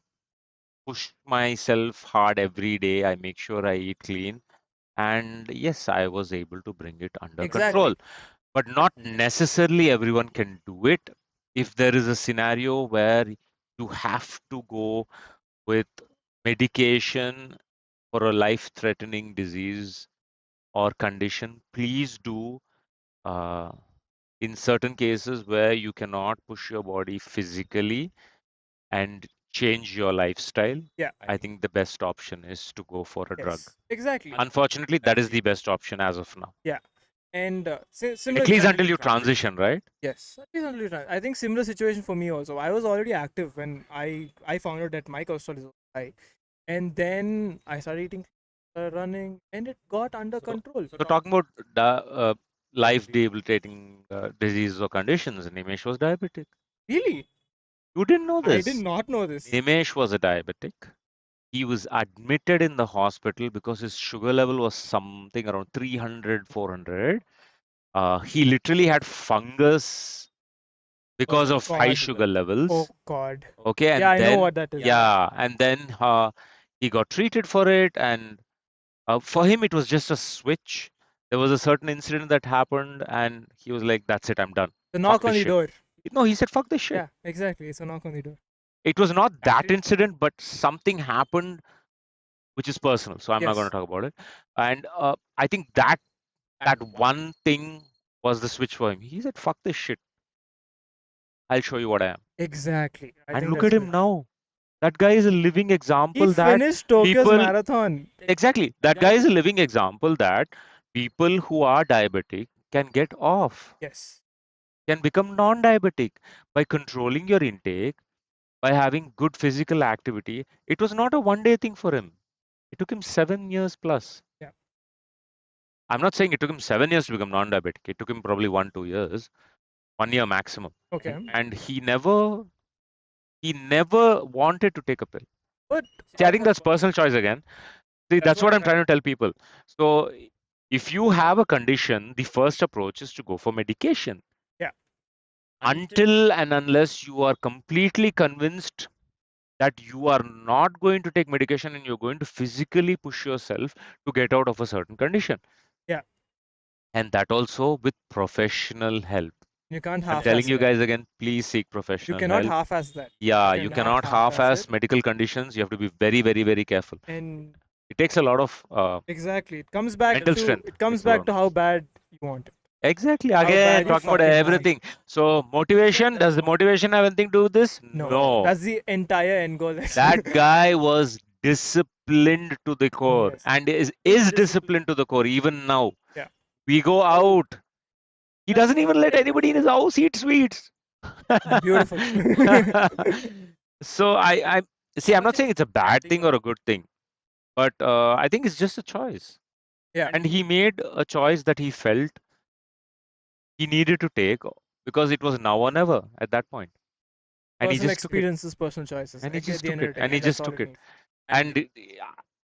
push myself hard every day. I make sure I eat clean, and yes, I was able to bring it under control. Exactly. But not necessarily everyone can do it. If there is a scenario where you have to go with medication for a life-threatening disease or condition, please do. Uh, in certain cases where you cannot push your body physically and change your lifestyle, Yeah. I think the best option is to go for a drug. Yes. Exactly. Unfortunately, that is the best option as of now. Yeah. And At similar. least until you transition, right? Yes. At least until I think similar situation for me also. I was already active when I found out that my cholesterol is high, and then I started eating, running, and it got under control. So talking about life debilitating diseases or conditions, Nimesh was diabetic. Really? You didn't know I did this. not know this. Nimesh was a diabetic. He was admitted in the hospital because his sugar level was something around 300, 400. He literally had fungus because of high God. sugar levels. Oh God. Okay, Yeah, and I know then what that is. yeah, and then he got treated for it, and for him it was just a switch. There was a certain incident that happened, and he was like, "That's it, I'm done. The Fuck knock on this the shit." door. No, he said, "Fuck this shit." Yeah, exactly. It's a knock on the door. It was not that incident, but something happened which is personal. So I'm not going to Yes, talk about it. And I think that one thing was the switch for him. He said, "Fuck this shit. I'll show you what I am." exactly. I And think look that's at him good. now. That guy is a living He example that finished Tokyo's people, marathon. exactly, that guy is a living example that people who are diabetic can get off, Yes, can become non-diabetic by controlling your intake, by having good physical activity. It was not a one day thing for him. It took him 7 years plus. yeah, I'm not saying it took him 7 years to become non-diabetic. It took him probably 1, 2 years, 1 year maximum. okay. And he never wanted to take a pill. But See, I think that's personal choice again. See, that's what I'm trying to tell people. So if you have a condition, the first approach is to go for medication yeah, until and unless you are completely convinced that you are not going to take medication and you're going to physically push yourself to get out of a certain condition. yeah. And that also with professional help. You can't I'm telling half-ass you it. guys again, please seek You professional cannot help. half-ass that. You Yeah, you cannot cannot half-ass it. half-ass medical conditions. You have to be very, very, very careful. And It takes a lot of exactly, it comes back mental to strength. it comes Takes a lot back of to how bad you want it, exactly. how Again, bad you talking about fucking want it. everything. So motivation, does the motivation have anything to do with this? No, No. that's the entire end goal. That guy was disciplined to the core Yes, and is disciplined to the core even now. yeah, We go out. He doesn't even let anybody in his house eat sweets. beautiful. So I see. I'm not saying it's a bad thing or a good thing, but I think it's just a choice. Yeah, And he made a choice that he felt he needed to take because it was now or never at that point, and he personal just took it. experiences, personal choices. And he Like at just the end took of it. the day, And he that's just all took it it. means. And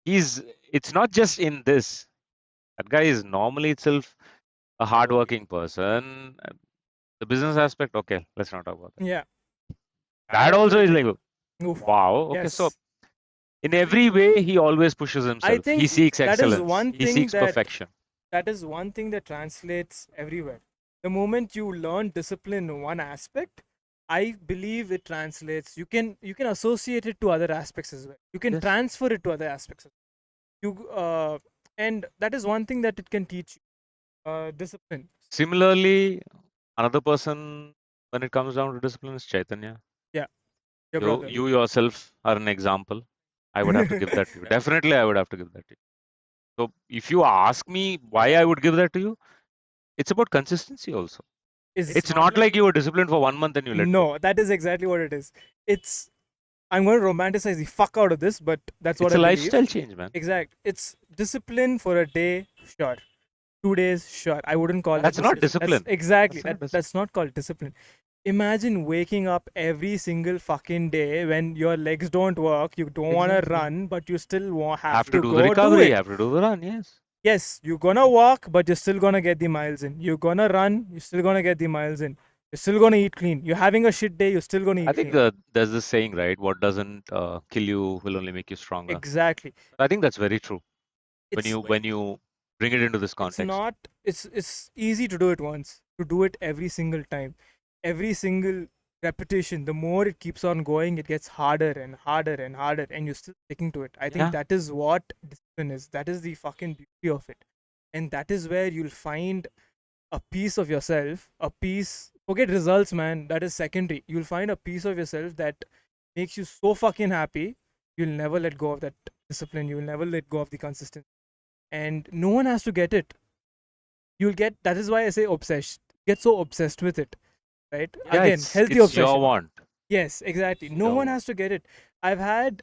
he's. It's not just in this. That guy is normally itself a hardworking person. The business aspect, okay, let's not talk about that. Yeah. That also is like, Oof. wow. Okay, so Yes. in every way, he always pushes I himself. He think seeks that is excellence. one He thing seeks that perfection. translates everywhere. The moment you learn discipline in one aspect, I believe it translates. You can associate it to other aspects as well. You can Yes. transfer it to other aspects. You and that is one thing that it can teach you. Discipline. Similarly, another person, when it comes down to discipline, is Chaitanya. Yeah, your You, brother. you yourself are an example. I would have to give that to you. Definitely, I would have to give that to you. So, if you ask me why I would give that to you, it's about consistency also. Is It's not like you were disciplined for 1 month and you let go. no, that is exactly what it is. It's I'm going to romanticize the fuck out of this, but that's what It's I a believe. lifestyle change, man. Exact. It's discipline for a day, sure. 2 days, sure. I wouldn't call that That's not discipline. That's discipline. exactly That's that. not discipline. That's not called discipline. Imagine waking up every single fucking day when your legs don't work, you don't want to Exactly. run, but you still have Have to to do the go do recovery, it. have to do the run, yes. Yes, you're gonna walk, but you're still gonna get the miles in. You're gonna run, you're still gonna get the miles in. You're still gonna eat clean. You're having a shit day, you're still gonna I eat think clean. there's this saying, right? What doesn't kill you will only make you stronger. Exactly. I think that's very true when It's you bring it into this it's context. not it's easy to do it once. To do it every single time. Every single repetition, the more it keeps on going, it gets harder and harder and harder, and you're still sticking to it. I think Yeah. that is what discipline is. That is the fucking beauty of it. And that is where you'll find a piece of yourself, a piece. Forget results, man. That is secondary. You'll find a piece of yourself that makes you so fucking happy. You'll never let go of that discipline. You'll never let go of the consistency. And no one has to get it. You'll get. That is why I say obsessed. Get so obsessed with it, right? Yeah, Again, it's healthy it's your obsession. want. Yes, exactly. It's No your one want. has to get it. I've had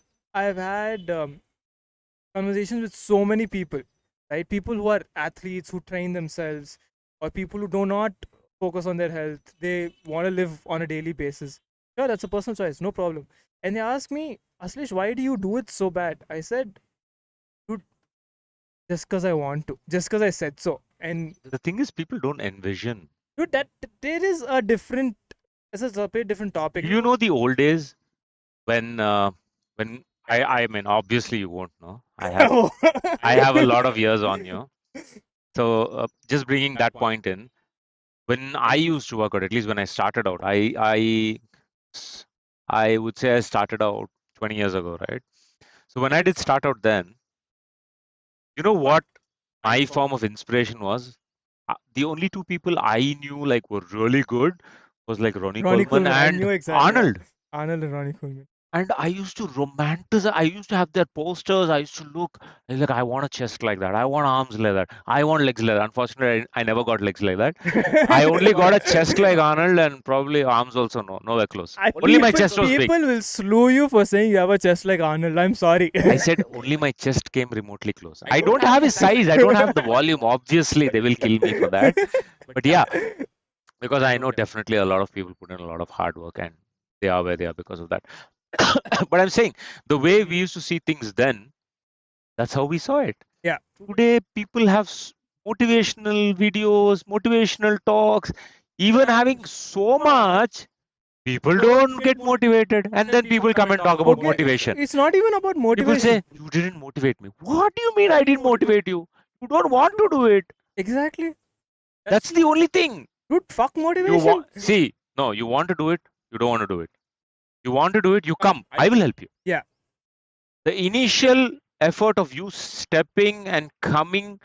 conversations with so many people, right? People who are athletes who train themselves, or people who do not focus on their health. They want to live on a daily basis. Sure, that's a personal choice, no problem. And they ask me, Aslish, why do you do it so bad? I said, dude, just because I want to, just because I said so. And The thing is, people don't envision. dude, that there is a different, it's a separate different topic. You know the old days when when I mean obviously you won't know. I have a lot of years on you. So just bringing that point in, when I used to work out, at least when I started out, I would say I started out 20 years ago, right? So when I did start out then, you know what my form of inspiration was? The only two people I knew like were really good was like Ronnie Ronnie Coleman Coleman. I and knew exactly. Yeah. Arnold. Arnold and Ronnie Coleman. And I used to romanticize. I used to have their posters. I used to look like I want a chest like that. I want arms like that. I want legs like that. Unfortunately, I never got legs like that. I only got a chest like Arnold and probably arms also no, nowhere close. I Only my people chest was big. people will slew you for saying you have a chest like Arnold. I'm sorry. I said only my chest came remotely close. I don't have his size. I don't have the volume. Obviously, they will kill me for that. But yeah, because I know definitely a lot of people put in a lot of hard work and they are where they are because of that. But I'm saying the way we used to see things then, that's how we saw it. Yeah. Today, people have motivational videos, motivational talks, even having so much, people don't get motivated. And then people come and talk about Okay. motivation. It's not even about People motivation. say, you didn't motivate me. What do you mean I didn't motivate you? You don't want to do it. Exactly. That's the only thing. Dude, fuck You motivation. see, no, you want to do it, you don't want to do it. You want to do it, you come. I will help you. Yeah. The initial effort of you stepping and coming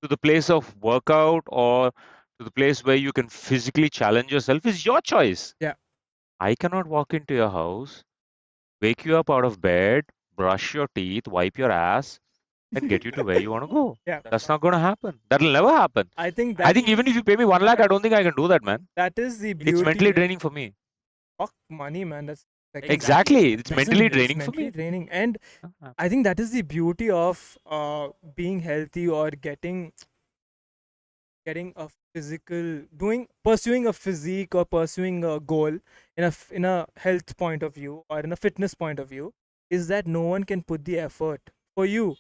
to the place of workout or to the place where you can physically challenge yourself is your choice. Yeah. I cannot walk into your house, wake you up out of bed, brush your teeth, wipe your ass, and get you to where you want to go. Yeah. That's not going to happen. That'll never happen. I think I that think even if you pay me 1 lakh, I don't think I can do that, man. that is the It's mentally beauty. draining for me. Fuck money, man. That's like Exactly. It's doesn't- mentally it's draining for mentally me. draining. And I think that is the beauty of being healthy or getting a physical pursuing a physique or pursuing a goal in a health point of view or in a fitness point of view is that no one can put the effort for you.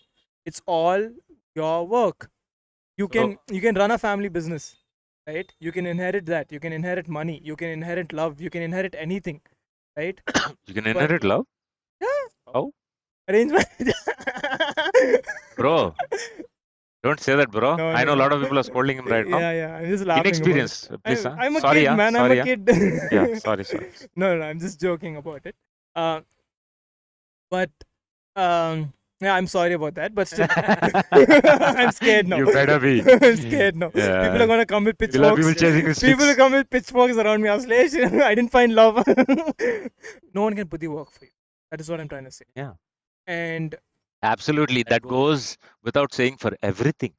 It's all your work. You can run a family business, right? You can inherit that. You can inherit money. You can inherit love. You can inherit anything, right? You can inherit love? Yeah. How? Arrangement. Bro, don't say that, bro. No, I no, know a lot no. of people are scolding him right now. Yeah, yeah. I'm just laughing about it. Inexperience, please, huh? I'm a Sorry, kid, huh? man. I'm a Sorry, huh? kid. Yeah, sorry. No, I'm just joking about it. Uh, but yeah, I'm sorry about that. But still, I'm scared now. You better be. I'm scared now. People are gonna come with You'll have pitchforks. people chasing the People will sticks. come with pitchforks around me. I was like, I didn't find love. No one can put the work for you. That is what I'm trying to say. Yeah, And absolutely. That goes without saying for everything.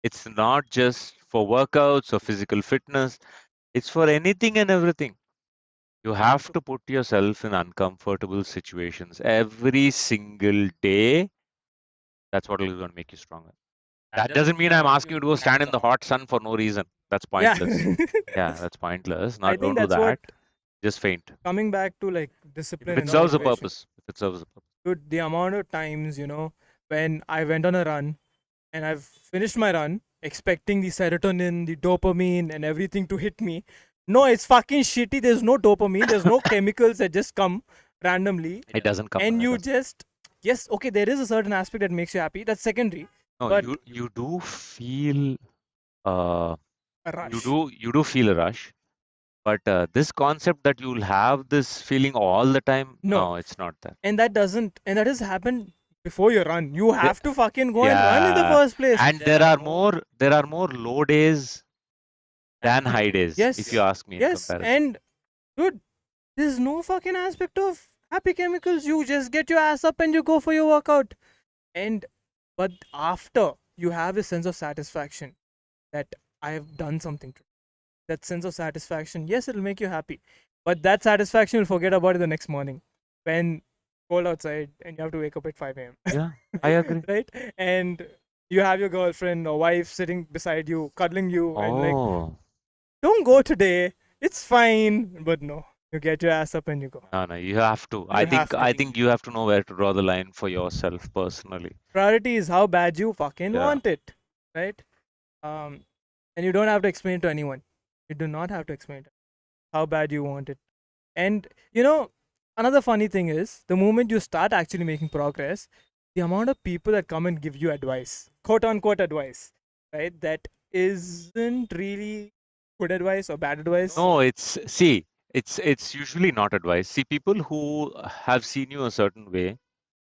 It's not just for workouts or physical fitness. It's for anything and everything. You have to put yourself in uncomfortable situations every single day. That's what is going to make you stronger. That doesn't mean I'm asking you to go stand in the hot sun for no reason. That's yeah, pointless. Yeah, that's pointless. I Not think don't do that's what that. Just faint. coming back to like If discipline it and serves a motivation. purpose. If it serves a purpose. Dude, the amount of times, when I went on a run and I've finished my run expecting the serotonin, the dopamine, and everything to hit me. No, it's fucking shitty. There's no dopamine, there's no chemicals that just come randomly. It doesn't come. And No, it you doesn't. just, yes, okay, there is a certain aspect that makes you happy. That's secondary. No, But you do feel uh a rush. you do feel a rush. But this concept that you'll have this feeling all the time, No. no, it's not that. And that has happened before you run. You The- have to fucking go and run in the yeah, first place. and there are more low days than high days, Yes. if you ask me in Yes. comparison. And dude, there's no fucking aspect of happy chemicals. You just get your ass up and you go for your workout. And but after you have a sense of satisfaction that I have done something to that sense of satisfaction, yes, it'll make you happy. But that satisfaction you'll forget about it the next morning when cold outside and you have to wake up at 5 a.m. Yeah, I agree. Right? And you have your girlfriend or wife sitting beside you, cuddling you, and like, Oh, don't go today. It's fine. But no, you get your ass up and you go. no, you have to. You have to. I think you have to know where to draw the line for yourself personally. Priority is how bad you fucking Yeah. want it, right? And you don't have to explain it to anyone. You do not have to explain it how bad you want it. And another funny thing is the moment you start actually making progress, the amount of people that come and give you advice, quote unquote advice, right? That isn't really good advice or bad advice. No, it's usually not advice. See, people who have seen you a certain way,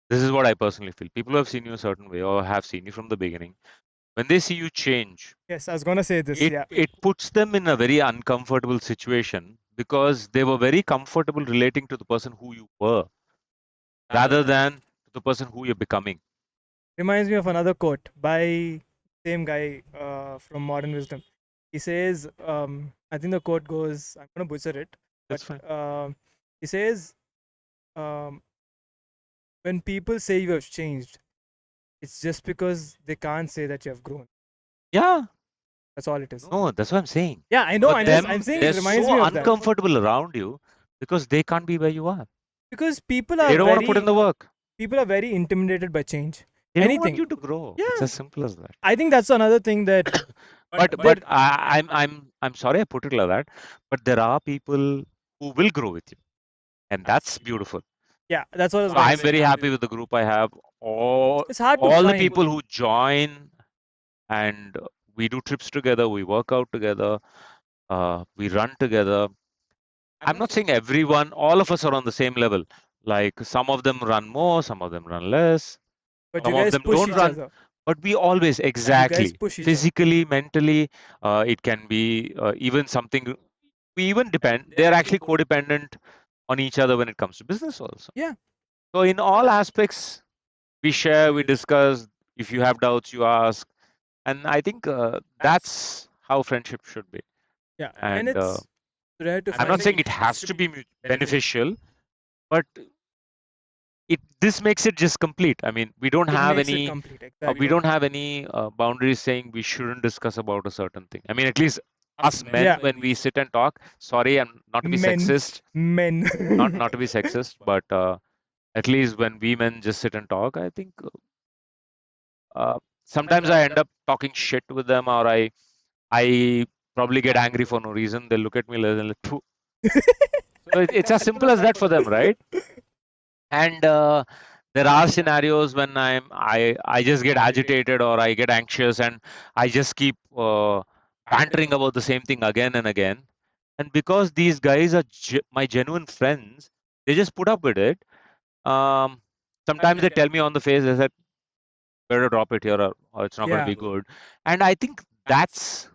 this is what I personally feel. People who have seen you a certain way or have seen you from the beginning, when they see you change, Yes, I was gonna say this. it Yeah, it puts them in a very uncomfortable situation because they were very comfortable relating to the person who you were rather than to the person who you're becoming. reminds me of another quote by same guy from Modern Wisdom. He says, I think the quote goes, I'm gonna butcher it, but That's fine. he says, um, when people say you have changed, it's just because they can't say that you have grown. Yeah, That's all it is. no, that's what I'm saying. Yeah, I know. For I'm them, saying they're it reminds so me of that uncomfortable around you because they can't be where you are. because They don't want to put in the work. people are very intimidated by change. They don't want Anything. you to grow. It's Yeah, as simple as that. I think that's another thing that But they're I'm sorry I put it like that. But there are people who will grow with you, and that's beautiful. yeah, that's what I was So gonna I'm say. very happy with the group I have. It's hard to All the find. people who join and we do trips together, we work out together, we run together. I'm not saying everyone, all of us are on the same level. Like some of them run more, some of them run less, But you some of guys them push don't each run, other. but we always You guys exactly push each other. physically, mentally, it can be even something we even depend, they're actually codependent on each other when it comes to business also. Yeah. So in all aspects, we share, we discuss. If you have doubts, you ask, and I think that's how friendship should be. Yeah. And And it's rare to I'm not find. saying it has to be beneficial, but it this makes it just complete. I mean, It makes it complete. we Exactly. don't have any boundaries saying we shouldn't discuss about a certain thing. I mean, at least us men Yeah. when we sit and talk. Sorry, I'm not to be Men. sexist, Men. not to be sexist, but at least when we men just sit and talk, I think sometimes I end up talking shit with them, or I probably get angry for no reason. They look at me like, "Phew." So it's as simple as that for them, right? And there are scenarios when I just get agitated or I get anxious and I just keep bantering about the same thing again and again. And because these guys are my genuine friends, they just put up with it. Um, sometimes they tell me on the face, they said, better drop it here or it's not going to Yeah. be good. And I think that's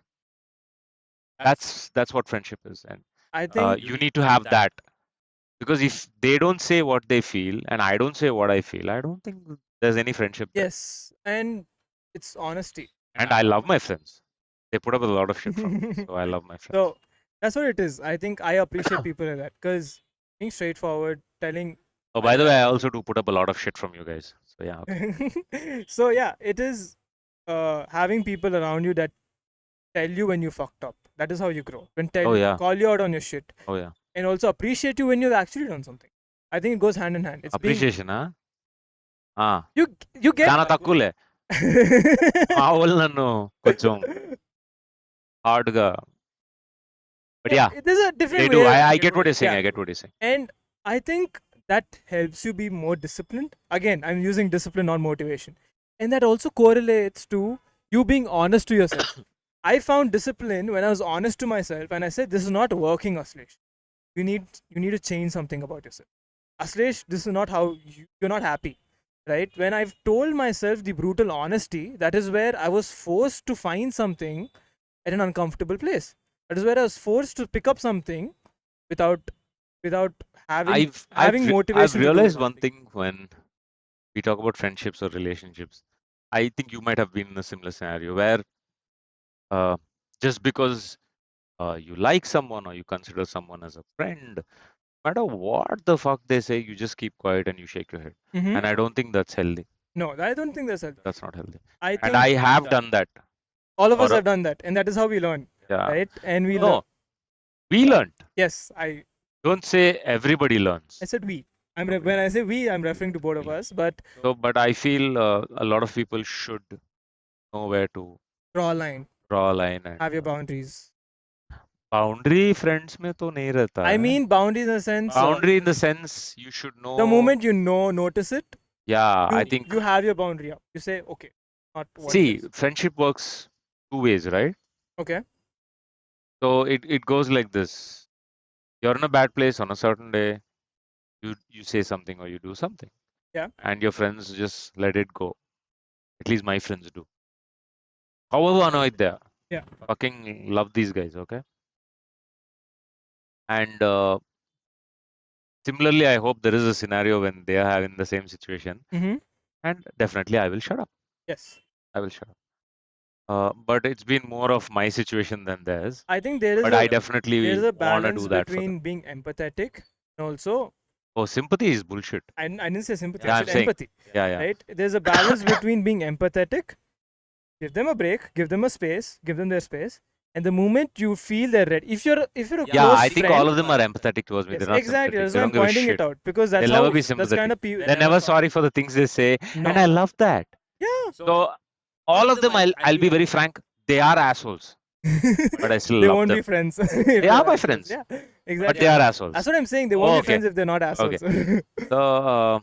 what friendship is. And I think you need to have that. Because if they don't say what they feel and I don't say what I feel, I don't think there's any friendship there. yes. And it's honesty. And I love my friends. They put up with a lot of shit from me. So I love my friends. So that's what it is. I think I appreciate people like that because being straightforward, telling. Oh, by the way, I also do put up a lot of shit from you guys. So yeah, okay. So yeah, it is having people around you that tell you when you fucked up. That is how you grow. When Oh yeah. call you out on your shit Oh yeah. and also appreciate you when you've actually done something. I think it goes hand in hand. It's being Appreciation, huh? Ah. you you get చాలా తక్కువలే మా వాళ్ళు నన్ను కొంచెం హార్డ్గా but yeah there's a they different do. way. I get what you're saying. Yeah. I get what you're saying. And I think that helps you be more disciplined. Again, I'm using discipline, not motivation. And that also correlates to you being honest to yourself. I found discipline when I was honest to myself and I said, this is not working, Aslesh. You need to change something about yourself. Aslesh, this is not how you're not happy. Right? When I've told myself the brutal honesty, that is where I was forced to find something at an uncomfortable place. That is where I was forced to pick up something without without having I've motivation to do it. realized one thing when we talk about friendships or relationships. I think you might have been in a similar scenario where uh, just because you like someone or you consider someone as a friend, no matter what the fuck they say, you just keep quiet and you shake your head. Mm-hmm. And I don't think that's healthy. No, I don't think that's healthy. That's not healthy. I And think I have done that. all of us Or have done that, and that is how we learn, yeah, right? And we learn. no, we learned. Yes, I Don't say everybody learns. said we. When I say we, I'm referring to both of us. But So, but I feel a lot of people should know where to draw a line, draw a line and have your boundaries. boundary friends में तो नहीं रहता I है. mean boundaries in the sense Boundary in the sense you should the know. moment you notice it, Yeah, I think you have your boundary up. You say okay, not what it see is. friendship works two ways, right? Okay. So it goes like this. You're in a bad place on a certain day, you say something or you do something, Yeah. and your friends just let it go. At least my friends do. However annoyed they are. Yeah. Fucking love these guys, okay? And similarly, I hope there is a scenario when they are having the same situation, Mm-hmm. and definitely I will shut up. Yes. I will shut up. But it's been more of my situation than theirs. I think there is But I a definitely want to balance do that for them. between being empathetic and also, Oh, sympathy is bullshit. I didn't say sympathy, I Yeah, I'm said saying. empathy. Yeah, yeah. Right? There's a balance between being empathetic, give them a break, give them a space, give them their space, and the moment you feel they're ready, if you're a Yeah, close I think all friend, of them are empathetic towards me. yes, They're not exactly. sympathetic. That's They why don't I'm give a pointing it shit. out because They'll never be that's kind sympathetic. of people. They're never sorry for the things they say, and No. I love that. Yeah. So all of them, I'll be very frank, they are assholes, but I still They love won't be them. friends if They are they're my assholes. friends, Yeah, but exactly. they are That's assholes. what I'm saying. They won't Oh, be okay, friends if they're not okay. assholes. So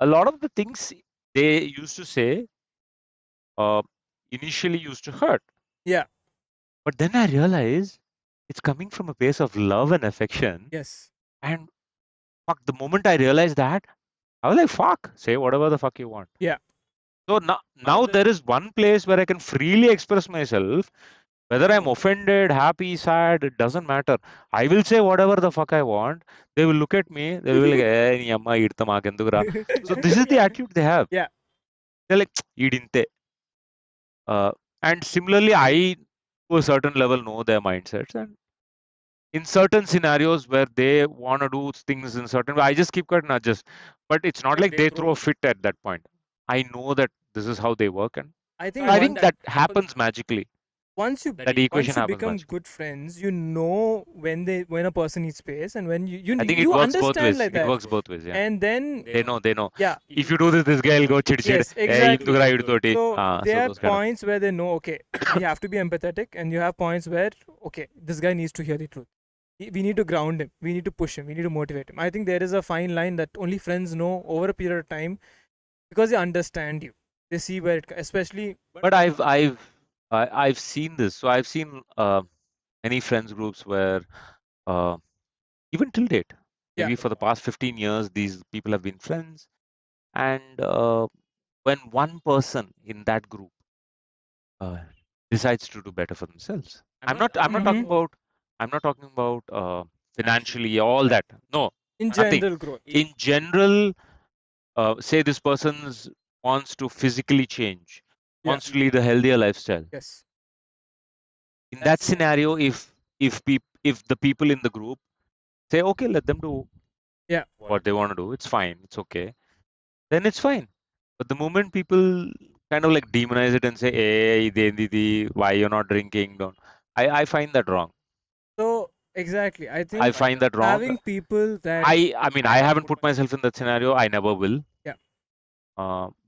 a lot of the things they used to say uh, initially used to hurt, Yeah. but then I realized it's coming from a place of love and affection. Yes. And fuck, the moment I realized that, I was like, fuck, say whatever the fuck you want. Yeah. So now there is one place where I can freely express myself. Whether I'm offended, happy, sad, it doesn't matter. I will say whatever the fuck I want. They will look at me. They will be like, "Eh, nee amma idtha maakendukra." So this is the attitude they have. Yeah. They're like, "Idinte." And similarly, I, to a certain level, know their mindsets. And in certain scenarios where they want to do things in certain way, I just keep quiet and adjust. But it's not like they throw a fit at that point. I know that this is how they work, and I so think I think that happens magically. once you That equation once you happens become magically. good friends, you know when a person needs space and when I think it you works both understand ways. like It that. works both ways. Yeah, And then they know. yeah, If you do this, this guy will go chid chid. yes, Hey, exactly. indukra idutoti. So there So are those kind of things. points where they know, okay, we have to be empathetic, and you have points where, okay, this guy needs to hear the truth. We need to ground him. We need to push him. We need to motivate him. I think there is a fine line that only friends know over a period of time because they understand you. They see where it, especially. But I've seen this. So I've seen many friends groups where uh, even till date, Yeah. maybe for the past 15 years, these people have been friends. And when one person in that group uh, decides to do better for themselves, I'm not talking Mhm. about financially all that. No, In nothing. general growth. In general, say this person wants to physically change, Yeah. wants to lead a healthier lifestyle. Yes. In that scenario, if the people in the group say, okay, let them do Yeah. what they want to do, it's fine, it's okay, then it's fine. But the moment people kind of like demonize it and say, hey, why you're not drinking, don't, I find that wrong. So exactly, I I think find that wrong. having people that I mean, I haven't put myself in that scenario. I never will. yeah,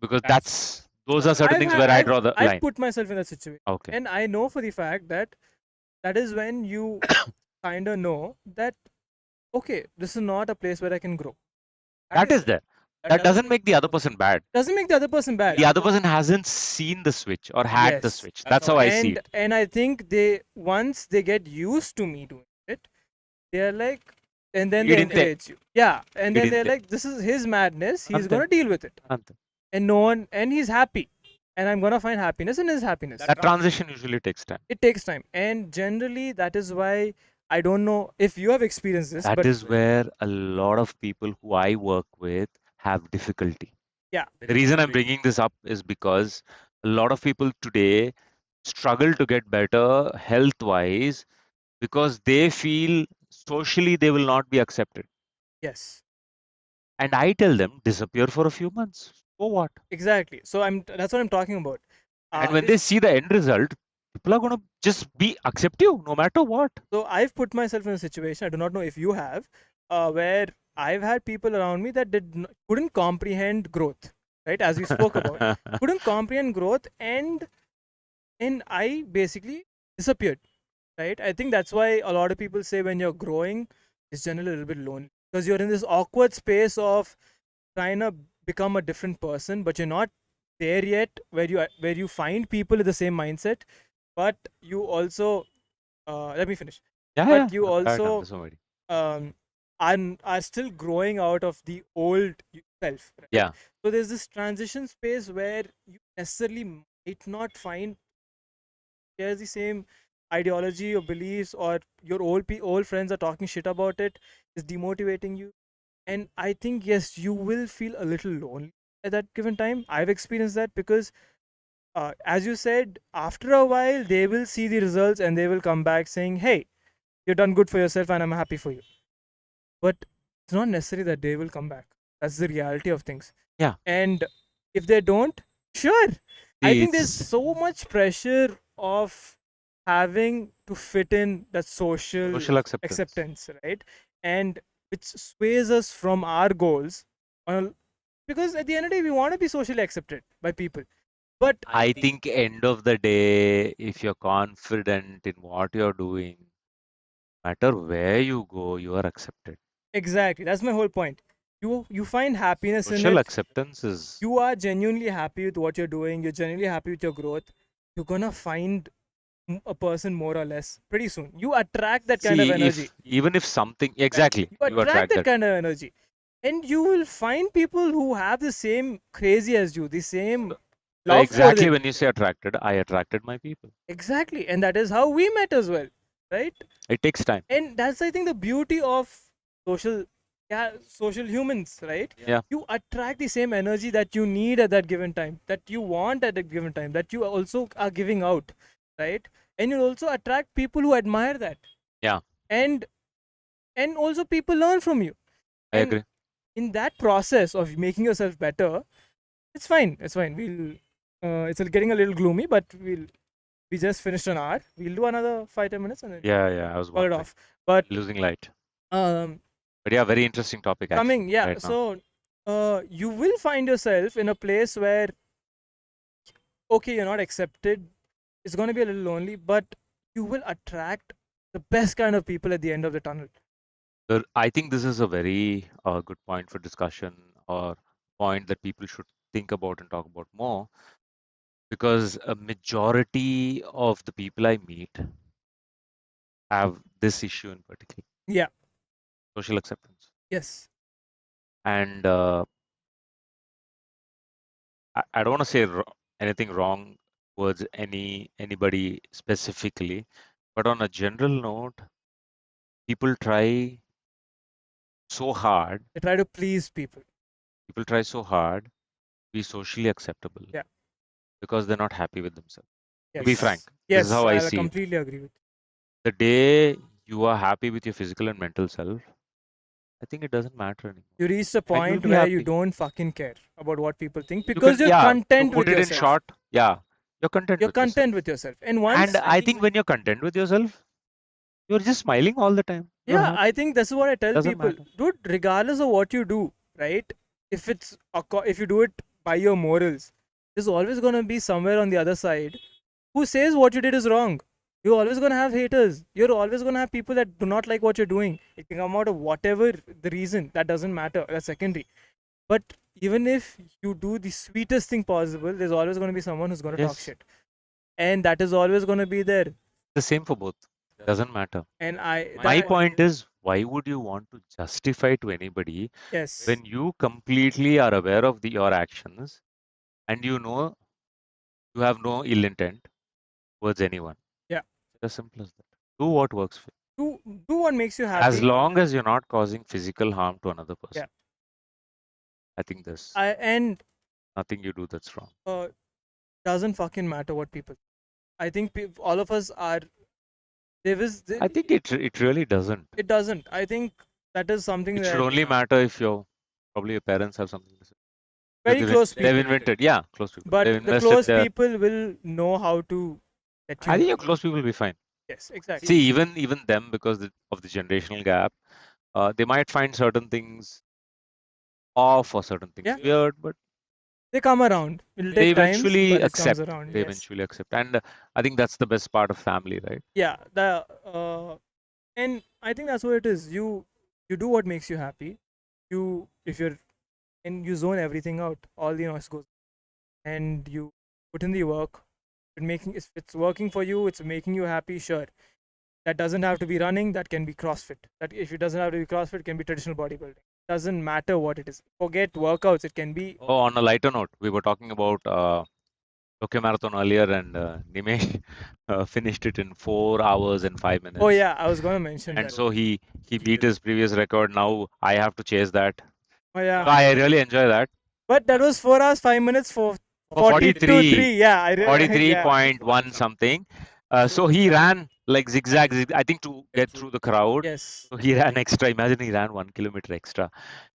Because those are certain things where I draw the I've line. put myself in that situation, Okay. and I know for the fact that that is when you kind of know that, okay, this is not a place where I can grow. That is there. That doesn't make the other person bad. Doesn't make the other person bad. The other person hasn't seen the switch or had the Yes. switch. That's how I see and it. and I think they once they get used to me doing it, they're like, and then they Idinte. encourage you. Yeah, and then they're Idinte. like, this is his madness. He's Ante. gonna deal with it, Ante. and no one, and he's happy, and I'm gonna find happiness in his happiness. That transition usually takes time. It takes time, and generally that is why I don't know if you have experienced this, That but is where a lot of people who I work with have difficulty. yeah, The reason I'm bringing this up is because a lot of people today struggle to get better health wise because they feel socially they will not be accepted. yes, And I tell them disappear for a few months. So what? exactly. So that's what I'm talking about. And when they see the end result, people are going to just be accept you no matter what. So I've put myself in a situation, I do not know if you have, where I've had people around me that couldn't comprehend growth, right? As we spoke about, couldn't comprehend growth, and I basically disappeared, right? I think that's why a lot of people say when you're growing, it's generally a little bit lonely because you're in this awkward space of trying to become a different person, but you're not there yet where you find people with the same mindset, but you also let me finish. Yeah, But yeah. you I'm also just somebody. um, are still growing out of the old self, right? Yeah, So there's this transition space where you necessarily might not find shares the same ideology or beliefs, or your old friends are talking shit about it, is demotivating you. And I think, yes, you will feel a little lonely at that given time. I've experienced that because as you said, after a while they will see the results and they will come back saying, hey, you've done good for yourself and I'm happy for you. But it's not necessary that they will come back. That's the reality of things. yeah. And if they don't, sure. I See, think there's it's so much pressure of having to fit in that social social acceptance. acceptance, right? And which sways us from our goals on, because at the end of the day we want to be socially accepted by people. But I think end of the day, if you're confident in what you're doing, matter where you go, you are accepted. exactly, that's my whole point. You find happiness in Social it. acceptance is, You are genuinely happy with what you're doing, you're genuinely happy with your growth, you're gonna find a person more or less pretty soon. You attract that kind of see, energy, if even if something, right? exactly, You you attract attract that that. kind of energy, and you will find people who have the same crazy as you, the So, same so love for exactly it. when you say attracted, I attracted my people. Exactly, and that is how we met as well, right? It takes time. And that's, I think, the beauty of social, yeah, social humans, right? Yeah, You attract the same energy that you need at that given time, that you want at a given time, that you also are giving out, right? And you also attract people who admire that, yeah, and also people learn from you. I And agree. in that process of making yourself better, it's fine, we'll it's getting a little gloomy, but we just finished an hour, we'll do another 5-10 minutes and then Yeah, yeah, I was call it wondering. off. But Losing light. um But yeah, very interesting topic actually coming, yeah, right now. so you will find yourself in a place where, okay, you're not accepted, it's going to be a little lonely, but you will attract the best kind of people at the end of the tunnel. I think this is a very good point for discussion, or point that people should think about and talk about more, because a majority of the people I meet have this issue in particular, Yeah. social acceptance. Yes. And I don't want to say anything wrong towards anybody specifically, but on a general note, people try so hard, They try to please people. people try so hard to be socially acceptable Yeah. because they're not happy with themselves. To be frank, Yes. this is Yes, how I I see it. completely agree with The day you are happy with your physical and mental self, I think it doesn't matter anymore. you. You reach the And you'll point be where you happy. don't fucking care about what people think You because can, you're yeah, to content put with it in yourself. short, yeah, you're content You're with yourself. content with yourself. And And once, I think when you're content with yourself, you're just smiling all the time. You're yeah, I happy. think this is what I tell Doesn't people. matter. Dude, regardless of what you do, right? If you do it by your morals, there's always gonna be somewhere on the other side who says what you did is wrong. You're always gonna have haters. You're always gonna have people that do not like what you're doing. It can come out of whatever the reason. That doesn't matter. That's secondary. But even if you do the sweetest thing possible, there's always gonna be someone who's gonna talk Yes. shit, and that is always gonna be there. The same for both. Doesn't matter. And I My that point is, why would you want to justify to anybody yes, when you completely are aware of your actions and you know you have no ill intent towards anyone? yeah. It's as simple as that. Do what works for Do what makes you you. As happy. long as you're not causing physical harm to another Yeah. person, I think there's And nothing you do that's wrong. uh, doesn't fucking matter what people. I think all of us are. There is. I think it really doesn't. It doesn't. I think that is something It should that only matter if probably your parents have something to say. Because very close they've people. invented, yeah, close people. But They've the invested close the. people will know how to let you I think know. your close people will be fine. Yes, exactly. See, even them, because of the generational gap, they might find certain things off or certain things Yeah, weird, but they come around. It'll they take times, eventually but it comes accept. around. They Yes. eventually accept, and I think that's the best part of family, right? Yeah. The and I think that's what it is. You do what makes you happy. You if you're and you zone everything out. All the noise goes. and you put in the work. If it's working for you, it's making you happy. Sure, that doesn't have to be running. That can be CrossFit. That if it doesn't have to be CrossFit, it can be traditional bodybuilding. Doesn't matter what it is. Forget workouts. It can be. Oh, on a lighter note, we were talking about Tokyo Marathon earlier, and Nimesh finished it in 4 hours and 5 minutes. Oh yeah, I was gonna mention And that. so he beat his previous record. Now I have to chase that. Oh yeah. So I really enjoy that. But that was 4 hours, 5 minutes for For 42 43, 3. Yeah, yeah. 43.1 something. So he ran like zigzag, I think, to get through the crowd. Yes. So he ran extra. Imagine he ran 1 kilometer extra,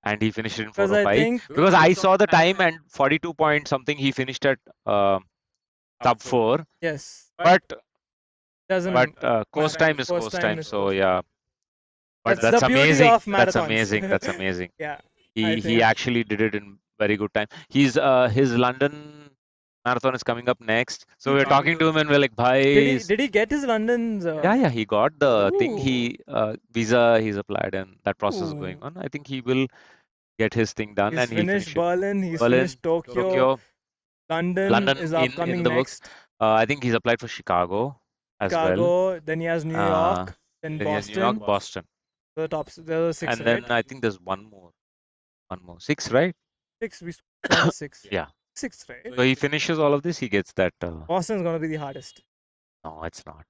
and he finished it in Because I 4:05. think Because I saw the time and 42 point something. He finished at sub 4. yes, But doesn't coast time is First coast time time. is So course. yeah, but That's the that's beauty amazing. of That's marathons. amazing. That's amazing. Yeah, I He think. actually did it in very good time. His London marathon is coming up next. So we're talking to him and we're like, bhai, Did he get his London's? yeah, he got the thing. Ooh, He visa he's applied and that process is going ooh. on. I think he will get his thing done He's and he'll finished finish it. Berlin. He's Berlin, finished Tokyo. Tokyo, London London is in upcoming the books. next. I think he's applied for Chicago as well. Chicago. Then he has New Uh, York. Then then he has New York, Boston. Boston, The tops. There are six, and right? then I think there's one more, six, right? Six. We counted six. Yeah. Six, right? So he finishes all of this, he gets that. Boston's gonna be the hardest. No, it's not.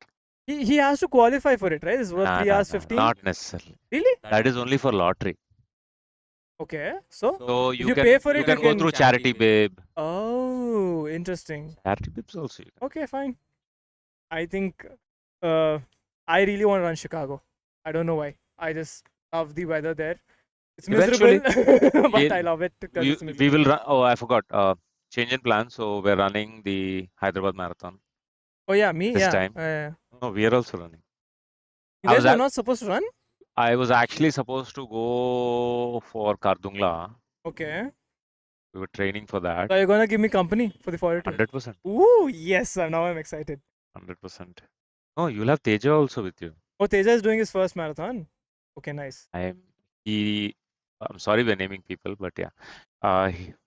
He has to qualify for it, right? It's worth Nah, 3 nah, hours nah, 15. not necessarily. Really? That is only for lottery. Okay. So So if you you can pay for you it, you can go can. through Charity Babe. Oh, interesting. Charity Babes also you can. Okay, fine. I think uh, I really want to run Chicago. I don't know why. I just love the weather there. It's miserable, Eventually, but we I love it because it's we miserable. will run. Oh, I forgot. Change in plan. So we're running the Hyderabad Marathon Oh yeah, me, this yeah. time. No, we are also running. You I guys was were at, not supposed to run? I was actually supposed to go for Kardungla. Okay. We were training for that. So you're gonna give me company for the 42? 100%. Ooh, yes. Now I'm excited. 100%. Oh, you'll have Teja also with you. Oh, Teja is doing his first marathon. Okay, nice. He. I'm sorry we're naming people, but yeah.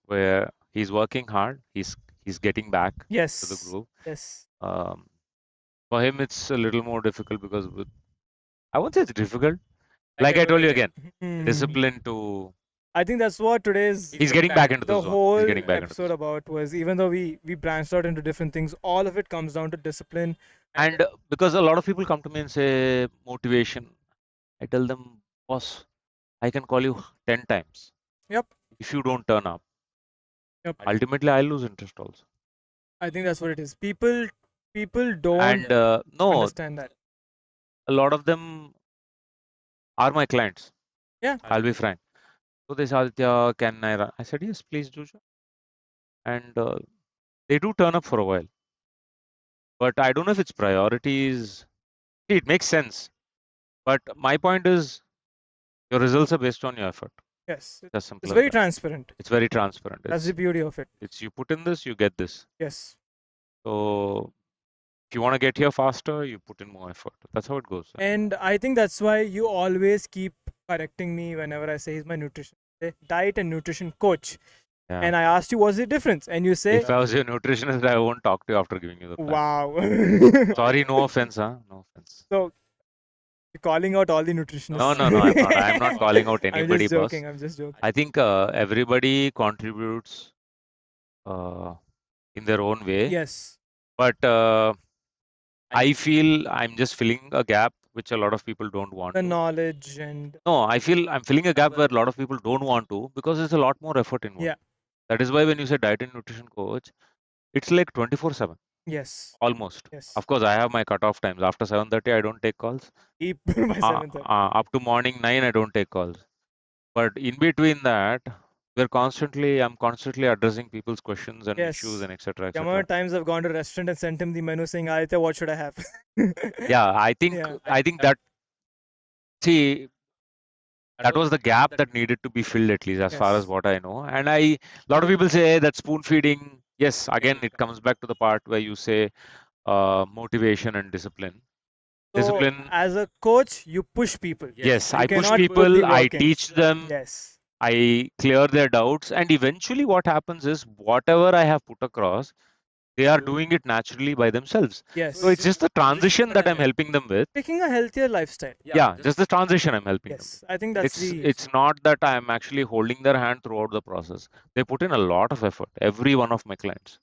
Where he's working hard. He's getting back to the Yes. group. Yes. Um, for him, it's a little more difficult because I won't say it's difficult. Like I told you again, Hmm. discipline to. I think that's what today's He's getting back into the the zone. He's whole getting back into the episode zone. about was, even though we branched out into different things, all of it comes down to discipline. And because a lot of people come to me and say motivation, I tell them, boss, I can call you 10 times. Yep. If you don't turn up, Yep. ultimately I'll lose interest also. I think that's what it is. People don't And no, understand that. a lot of them are my clients. Yeah. I'll be frank. So they said, Aditya, can I run? I said, yes, please do so. And they do turn up for a while. But I don't know if it's priorities. See, it makes sense. But my point is, your results are based on your effort. Yes. It's as simple It's as very that. transparent. It's very transparent. That's the beauty of it. It's you put in this, you get this. Yes. So if you want to get here faster, you put in more effort. That's how it goes. And I think that's why you always keep correcting me whenever I say he's my nutrition diet and nutrition coach. Yeah. And I asked you what's the difference, and you say, If I was your nutritionist, I won't talk to you after giving you the plan. wow. Sorry, no offense, huh? No offense. So you're calling out all the nutritionists. No, I'm not. I'm not calling out I'm anybody, just boss. joking. I'm just joking. I think everybody contributes in their own way. Yes. But I feel I'm just filling a gap which a lot of people don't want The to. knowledge and No, I feel I'm filling a gap where a lot of people don't want to because there's a lot more effort involved. yeah. That is why when you say diet and nutrition coach, it's like 24/7, Yes. almost. Yes. Of course, I have my cutoff times. After 7:30, I don't take calls. Keep by 7:30. Up to morning 9, I don't take calls. But in between that, I'm constantly addressing people's questions and Yes. issues and etc. The amount of times I've gone to a restaurant and sent him the menu saying, Aditya, what should I have? Yeah, I think that, see, that was the gap that needed to be filled, at least as far as Yes. what I know. And a lot of people say, hey, that spoon feeding. Yes, again, it comes back to the part where you say motivation and discipline. So, Discipline. as a coach, you push people. Yes, You I push cannot put the people, I work in. teach them, Yes. I clear their doubts, and eventually what happens is whatever I have put across, they are doing it naturally by themselves. So Yes. it's just the transition that I'm helping them with. Picking a healthier lifestyle. Yeah, just the transition I'm helping them with. Yes. I think that's the It's not that I'm actually holding their hand throughout the process. They put in a lot of effort, every one of my clients,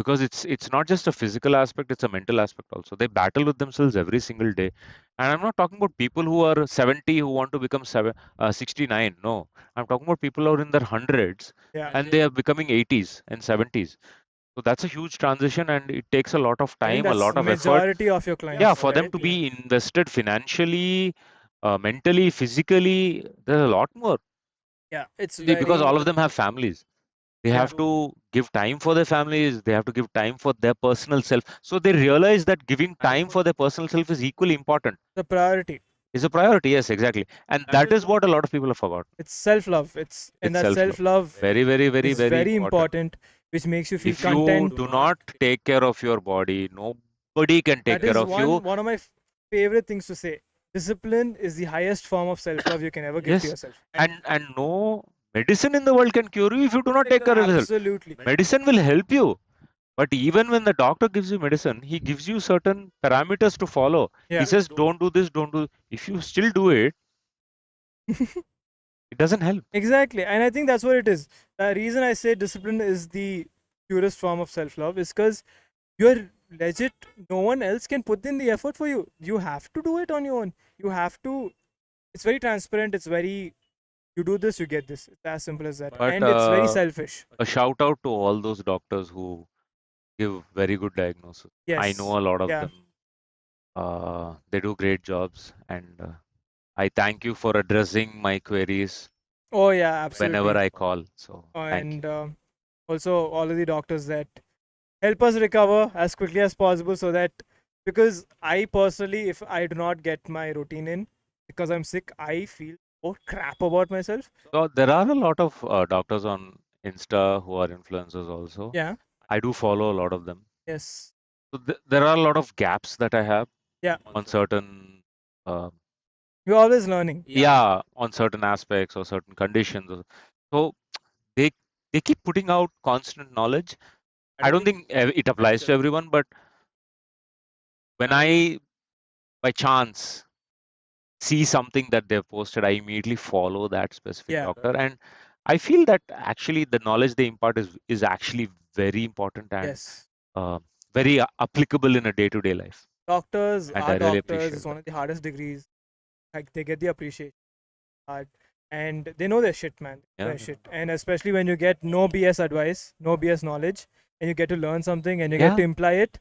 because it's not just a physical aspect, it's a mental aspect also. They battle with themselves every single day. And I'm not talking about people who are 70 who want to become 69. No, I'm talking about people who are in their hundreds yeah. and they are becoming 80s and 70s. So that's a huge transition, and it takes a lot of I think time, a that's lot of effort. majority of your Yeah, clients, for them right? to be invested financially, mentally, physically. There's a lot more. Yeah. It's See, because all very of them have families. They yeah. have to give time for their families. They have to give time for their personal self. So they realize that giving time for their personal self is equally important. The priority. Is a priority. Yes, exactly. And that is what a lot of people have forgotten. It's self love. It's and It's that self-love. self love Very, very, very, is very very important. important, which makes you feel If you content. do not take care of your body, nobody can take That care is of you. one of my favorite things to say. Discipline is the highest form of self love you can ever give to Yes. yourself. And no medicine in the world can cure you if you do not take care of yourself. Absolutely. Medicine will help you. But even when the doctor gives you medicine, he gives you certain parameters to follow. He Yeah. says, don't do this, don't do. If you still do it, it doesn't help. Exactly. And I think that's what it is. The reason I say discipline is the purest form of self love is because you're legit, no one else can put in the effort for you. You have to do it on your own. You have to, it's very transparent. It's very, you do this, you get this. It's as simple as that. But And it's very selfish. a shout out to all those doctors who give very good diagnosis. I Yes. know a lot of Yeah. them. They do great jobs, and I thank you for addressing my queries Oh, yeah, whenever absolutely. I call. So thank And you. also, all of the doctors that help us recover as quickly as possible so that, because I personally, if I do not get my routine in because I'm sick, I feel oh crap about myself. So there are a lot of doctors on Insta who are influencers also. Yeah. I do follow a lot of them. Yes. So there are a lot of gaps that I have Yeah. on certain, uh, You're always learning. yeah, on certain aspects or certain conditions. So they they keep putting out constant knowledge. I don't think it applies to everyone, but when I by chance see something that they've posted, I immediately follow that specific Yeah. doctor, and I feel that actually the knowledge they impart is actually very important and Yes. uh, very applicable in a day-to-day life, Doctors and are I really doctors. It's appreciate one that. of the hardest degrees. Like they get the appreciation hard, and they know their shit, man. Yeah, Their shit, and especially when you get no BS advice, no BS knowledge, and you get to learn something and you get yeah. to imply it.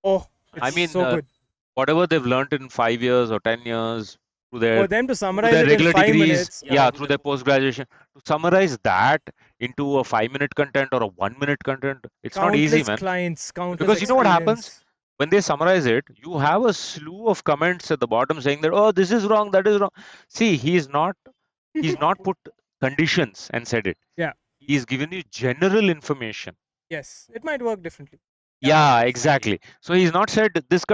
Oh, I it's mean, so good. whatever they've learned in 5 years or 10 years through For them to through summarize their it in regular five degrees, minutes, yeah, through their post graduation, to summarize that into a 5 minute content or a 1 minute content, it's not easy, countless man. clients, countless Because you know what happens experience. when they summarize it, you have a slew of comments at the bottom saying that, oh, this is wrong, that is wrong. See, he's not put conditions and said it. Yeah. He's given you general information. Yes, it might work differently. Yeah, exactly. So he's not said this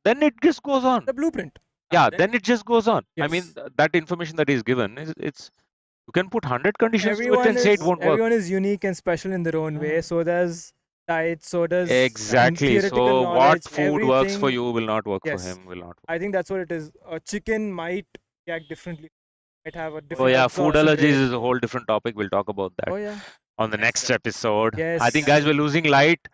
then it just goes on. The blueprint. Yeah, then it just goes on. I mean, Yes. that information that he's given is it's you can put 100 conditions to it and say it won't work. Everyone is unique and special in their own Yeah. way. So does diet. So does Exactly. theoretical So what knowledge. food works for Everything. you will not work for Yes, him, will not work. I think that's what it is. A chicken might react differently. Might have a Oh different yeah, food absorption allergies rate. is a whole different topic. We'll talk about that Oh yeah. on the next episode. I think Yes. guys we're losing light.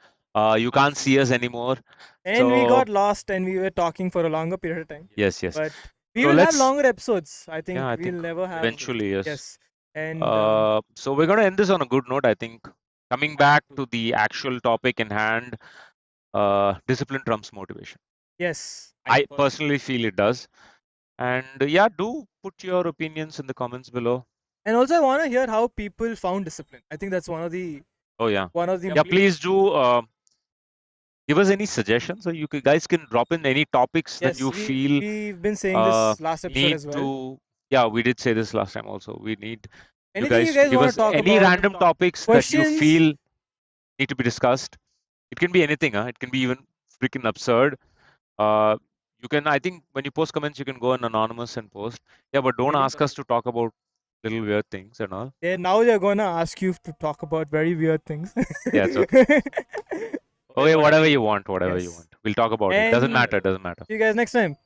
You can't see us anymore. And we So got lost and we were talking for a longer period of time. yes, yes. But we So will have let's longer episodes. I yeah, think I we'll think never have. eventually yes. Yes. And So we're gonna end this on a good note. I think coming back to the actual topic in hand, discipline trumps motivation. yes. I personally feel it does. And yeah, do put your opinions in the comments below. And also, I want to hear how people found discipline. I think that's Oh yeah, one of the yeah. Please do give us any suggestions, or guys can drop in any topics that yes. you feel We've been saying uh, this last episode need as well. to. Yeah, we did say this last time also. We need you Anything you guys to guys give want to us talk any about? random topics that you Questions? feel need to be discussed. It can be anything, huh? It can be even freaking absurd. Uh, you can, I think, when you post comments, you can go in anonymous and post. Yeah, but don't Maybe. ask us to talk about. little weird things and all. Yeah, now they're gonna ask you to talk about very weird things. Yeah, it's okay. Okay, Okay, whatever whatever you you want. want, whatever you Yes. want. We'll talk about it. Doesn't And matter, doesn't matter. see you guys next time.